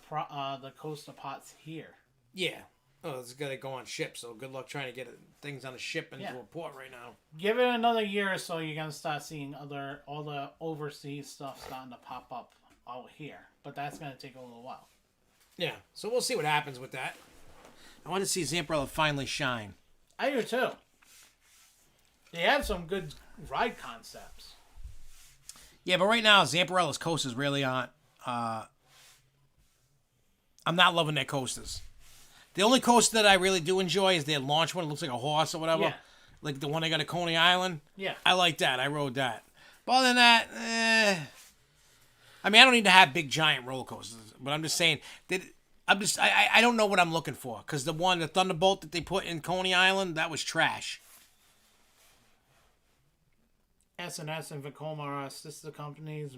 coaster pots here. Yeah. Oh, it's got to go on ships. So good luck trying to get things on a ship into a port right now. Give it another year or so, you're gonna start seeing all the overseas stuff starting to pop up out here. But that's gonna take a little while. Yeah. So we'll see what happens with that. I want to see Zamperella finally shine. I do too. They have some good ride concepts. Yeah, but right now Zamperella's coasters really aren't. I'm not loving their coasters. The only coaster that I really do enjoy is their launch one. It looks like a horse or whatever. Yeah. Like the one they got at Coney Island. Yeah. I like that. I rode that. But other than that, I mean, I don't need to have big giant roller coasters. But I'm just saying that I don't know what I'm looking for. Because the Thunderbolt that they put in Coney Island, that was trash. S&S and Vekoma are sister companies,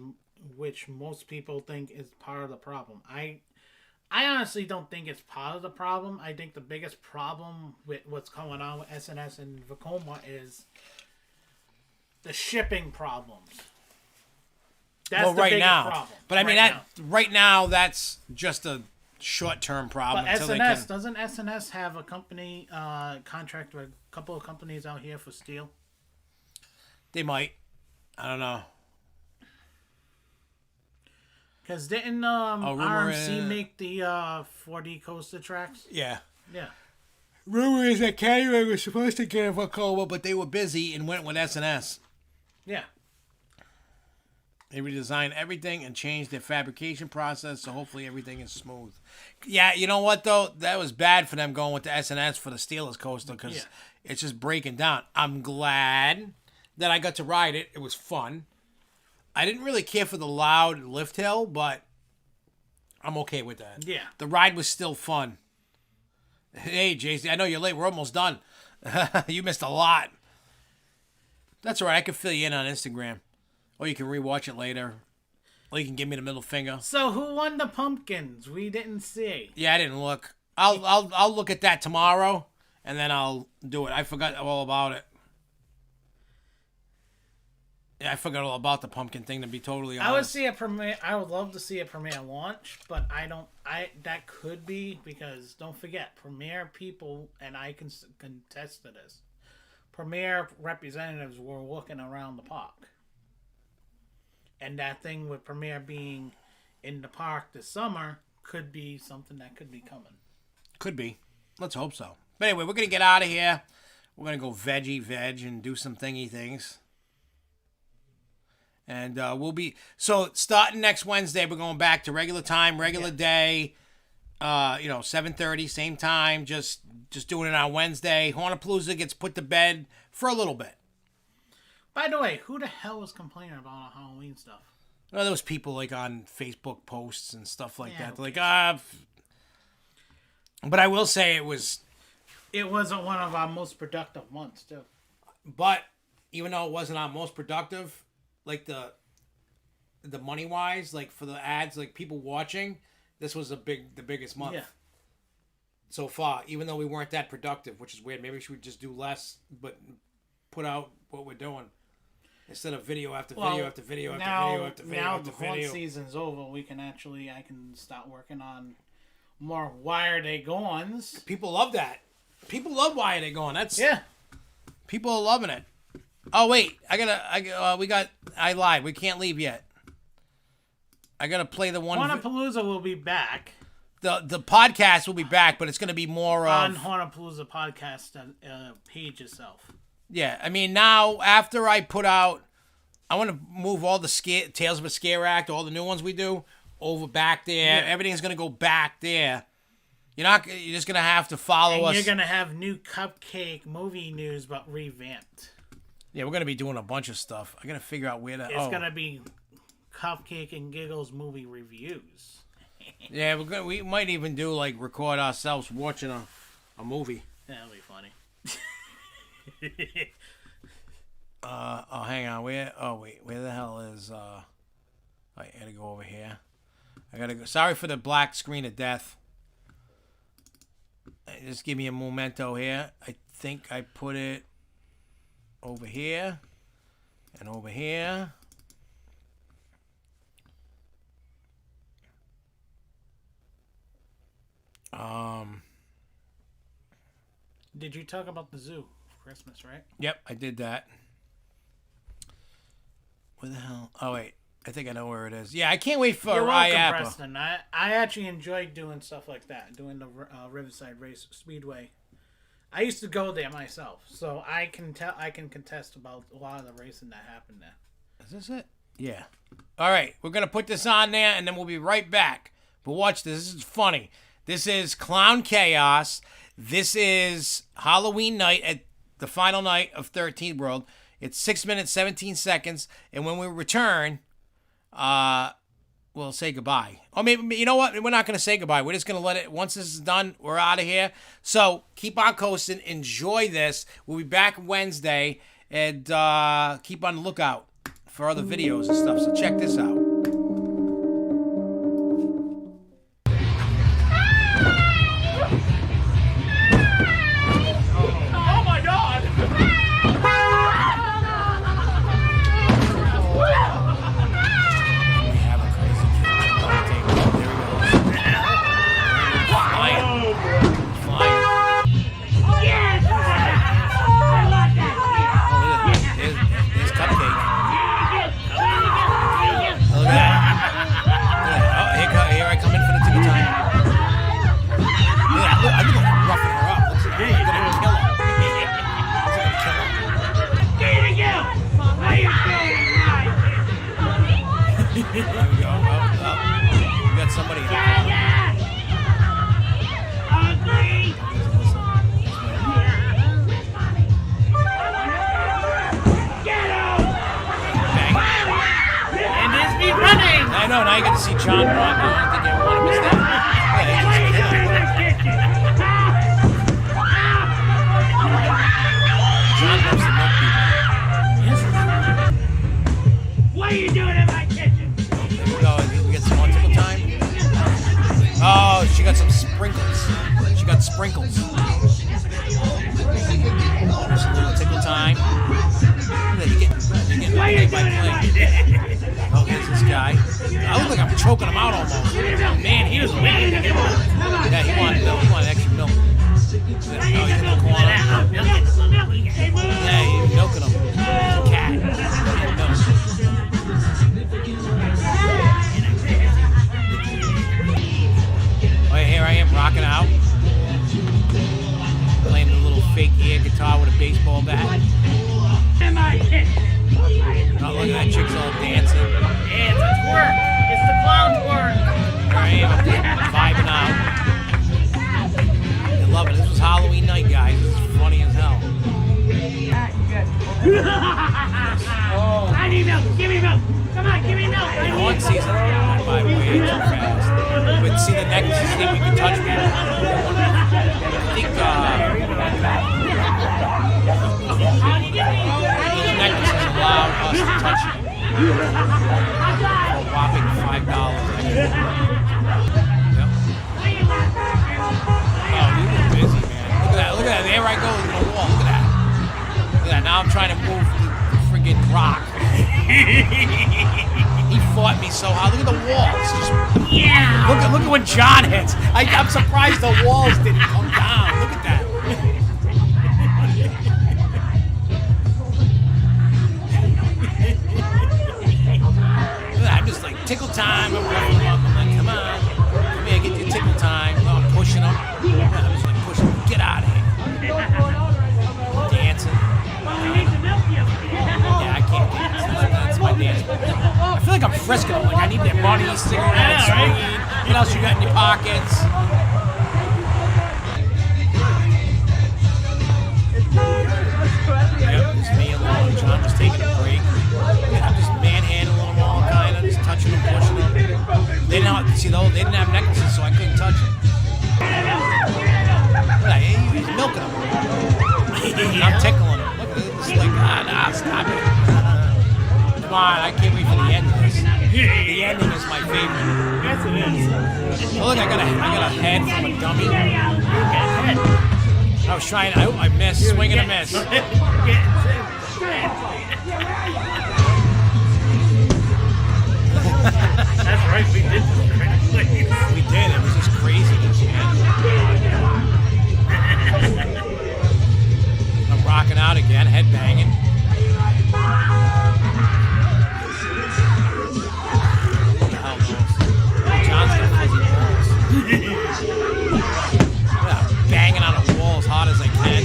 which most people think is part of the problem. I honestly don't think it's part of the problem. I think the biggest problem with what's going on with S&S and Vekoma is the shipping problems. That's the biggest problem. But I mean, right now, that's just a short-term problem. But S&S, doesn't S&S have a company contract with a couple of companies out here for steel? They might. I don't know. Because didn't RMC make the 4D coaster tracks? Yeah. Yeah. Rumor is that Canyon was supposed to get a Vekoma, but they were busy and went with S&S. Yeah. They redesigned everything and changed their fabrication process, so hopefully everything is smooth. Yeah, you know what, though? That was bad for them going with the S&S for the Steelers coaster because it's just breaking down. I'm glad that I got to ride it. It was fun. I didn't really care for the loud lift hill, but I'm okay with that. Yeah. The ride was still fun. Hey, JC, I know you're late. We're almost done. You missed a lot. That's all right. I can fill you in on Instagram. Or you can rewatch it later. Or you can give me the middle finger. So who won the pumpkins? We didn't see. Yeah, I didn't look. I'll look at that tomorrow, and then I'll do it. I forgot all about it. Yeah, I forgot all about the pumpkin thing, to be totally honest. I would see a premiere. I would love to see a premiere launch, but I don't. That could be because don't forget, premiere people, and I can contest to this. Premiere representatives were looking around the park, and that thing with premiere being in the park this summer could be something that could be coming. Could be. Let's hope so. But anyway, we're gonna get out of here. We're gonna go veg and do some thingy things. And we'll be starting next Wednesday. We're going back to regular time, regular day. 7:30, same time. Just doing it on Wednesday. Hornapalooza gets put to bed for a little bit. By the way, who the hell was complaining about Halloween stuff? Well, those people like on Facebook posts and stuff like that. They're like, But I will say it wasn't one of our most productive months too. But even though it wasn't our most productive. Like the money wise, like for the ads, like people watching, this was the biggest month so far. Even though we weren't that productive, which is weird. Maybe we should just do less, but put out what we're doing instead of video after video after video after video after video. Now the horn season's over, I can start working on more Why Are They Goings. People love that. People love Why Are They Going. People are loving it. Oh wait, I lied. We can't leave yet. I gotta play the one. Hornapalooza will be back. The podcast will be back, but it's gonna be more on Hornapalooza podcast page itself. Yeah, I mean now after I put out, I want to move all the Tales of a Scare Act, all the new ones we do over back there. Yeah. Everything's gonna go back there. You're just gonna have to follow us. You're gonna have new Cupcake movie news, but revamped. Yeah, we're going to be doing a bunch of stuff. I got to figure out where to... It's going to be Cupcake and Giggles movie reviews. Yeah, we might even do, record ourselves watching a movie. That'll be funny. Hang on. Where the hell is... I got to go over here. I got to go... Sorry for the black screen of death. Just give me a memento here. I think I put it... over here and over here. Did you talk about the zoo for Christmas, right? Yep, I did that. Where the hell? Oh wait, I think I know where it is. Yeah, I can't wait for You're welcome, IAPA. Preston. I actually enjoyed doing stuff like that, doing the Riverside Race Speedway. I used to go there myself, so I can contest about a lot of the racing that happened there. Is this it? Yeah. All right, we're gonna put this on there, and then we'll be right back. But watch this. This is funny. This is Clown Chaos. This is Halloween night at the final night of 13th World. It's 6 minutes 17 seconds, and when we return, we'll say goodbye. Or maybe, you know what? We're not going to say goodbye. We're just going to let it, once this is done, we're out of here. So keep on coasting. Enjoy this. We'll be back Wednesday. And keep on the lookout for other videos and stuff. So check this out. There we go. We got somebody in there. And it's me running! I know, now you got to see John run. I don't think you want to miss that. John loves the milk people. Yes, sprinkles. There's a little tickle time. You get play by play. Oh, here's this guy. I look like I'm choking him out almost. Man, he was waiting to get one. Yeah, he wanted milk. He wanted extra milk. Oh, he's in the corner. Yeah, he's milking him. He's a cat. Milk. Oh, yeah, here I am rocking out. Playing the little fake air guitar with a baseball bat. Oh, look at that chick's all dancing. Yeah, it's a twerk. It's the clown twerk. Here I am, vibing out. I love it. This was Halloween night, guys. This is funny as hell. I need milk. Give me milk. Come on, give me milk. One season went by way too fast. But see the necklaces, see if you can touch me. I think, those necklaces allow us to touch you. For a whopping $5. Yep. Oh, you look busy, man. Look at that. Look at that. There I go to the wall. Look at that. Look at that. Now I'm trying to move the friggin' rock. He fought me so hard. Look at the walls. Yeah. Look at when John hits. I'm surprised the walls didn't come down. Look at that. I'm just like tickle time. I'm like, come on, come here, get your tickle time. Oh, I'm pushing him. I'm just like pushing him. Get out of here. Dancing. Yeah, I can't dance. That's my dance. I feel like I'm frisking them. Like I need their money, cigarettes, weed. What else you got in your pockets? Yep, it's me alone. John was taking a break. I'm just manhandling them all, kind of just touching them, pushing them. They didn't have, see, though, they didn't have necklaces, so I couldn't touch them. Look at that, he's milking them. I'm tickling them. Look at this, it's like, stop it. Come on, I can't wait for the end of this. The ending is my favorite. Yes, it is. Oh, look, I got a head from a dummy. I was trying, I missed, swing and a miss. That's right, we did this. We did, it was just craziness, man. I'm rocking out again, head banging. Who the hell knows? John's got fuzzy balls. Yeah, banging on a wall as hard as I can.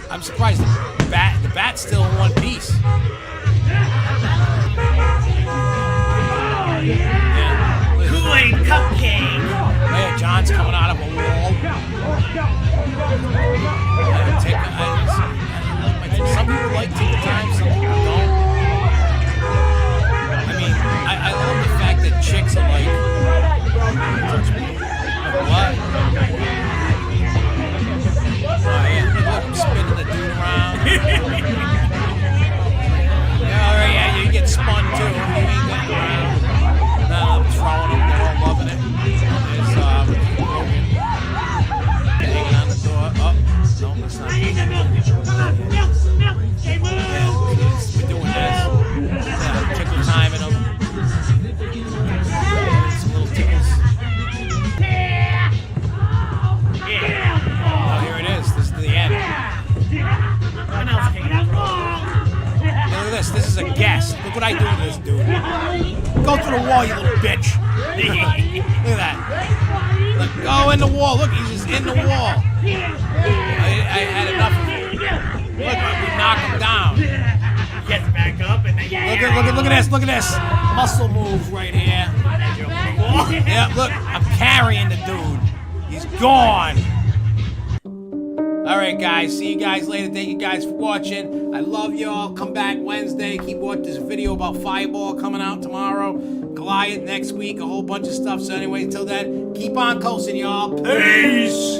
I'm surprised the bat's still in one piece. Yeah. Kool-Aid cupcake. Oh yeah, John's coming out of a wall. Some people like tickle time, some people don't. I mean, I love the fact that chicks are like, what? Oh yeah, look, I'm spinning the dude around. Yeah, all right, yeah, you get spun too. You ain't got no, I'm throwing them, they're all loving it. There's Logan hanging on the door. Oh, no, that's not. Yeah, we're doing this. Yeah, tickle timing them. Some little tickles. Oh, here it is. This is the end. Look at this. This is a guess. Look what I do to this dude. Go through the wall, you little bitch. Look at that. Look, go in the wall. Look, he's just in the wall. I had enough of it. Look, we knock him down. Gets back up and then Look at this. Muscle move right here. Yeah, look, I'm carrying the dude. He's gone. All right, guys. See you guys later. Thank you guys for watching. I love y'all. Come back Wednesday. Keep watching this video about Fireball coming out tomorrow. Goliath next week. A whole bunch of stuff. So anyway, until then, keep on coasting, y'all. Peace.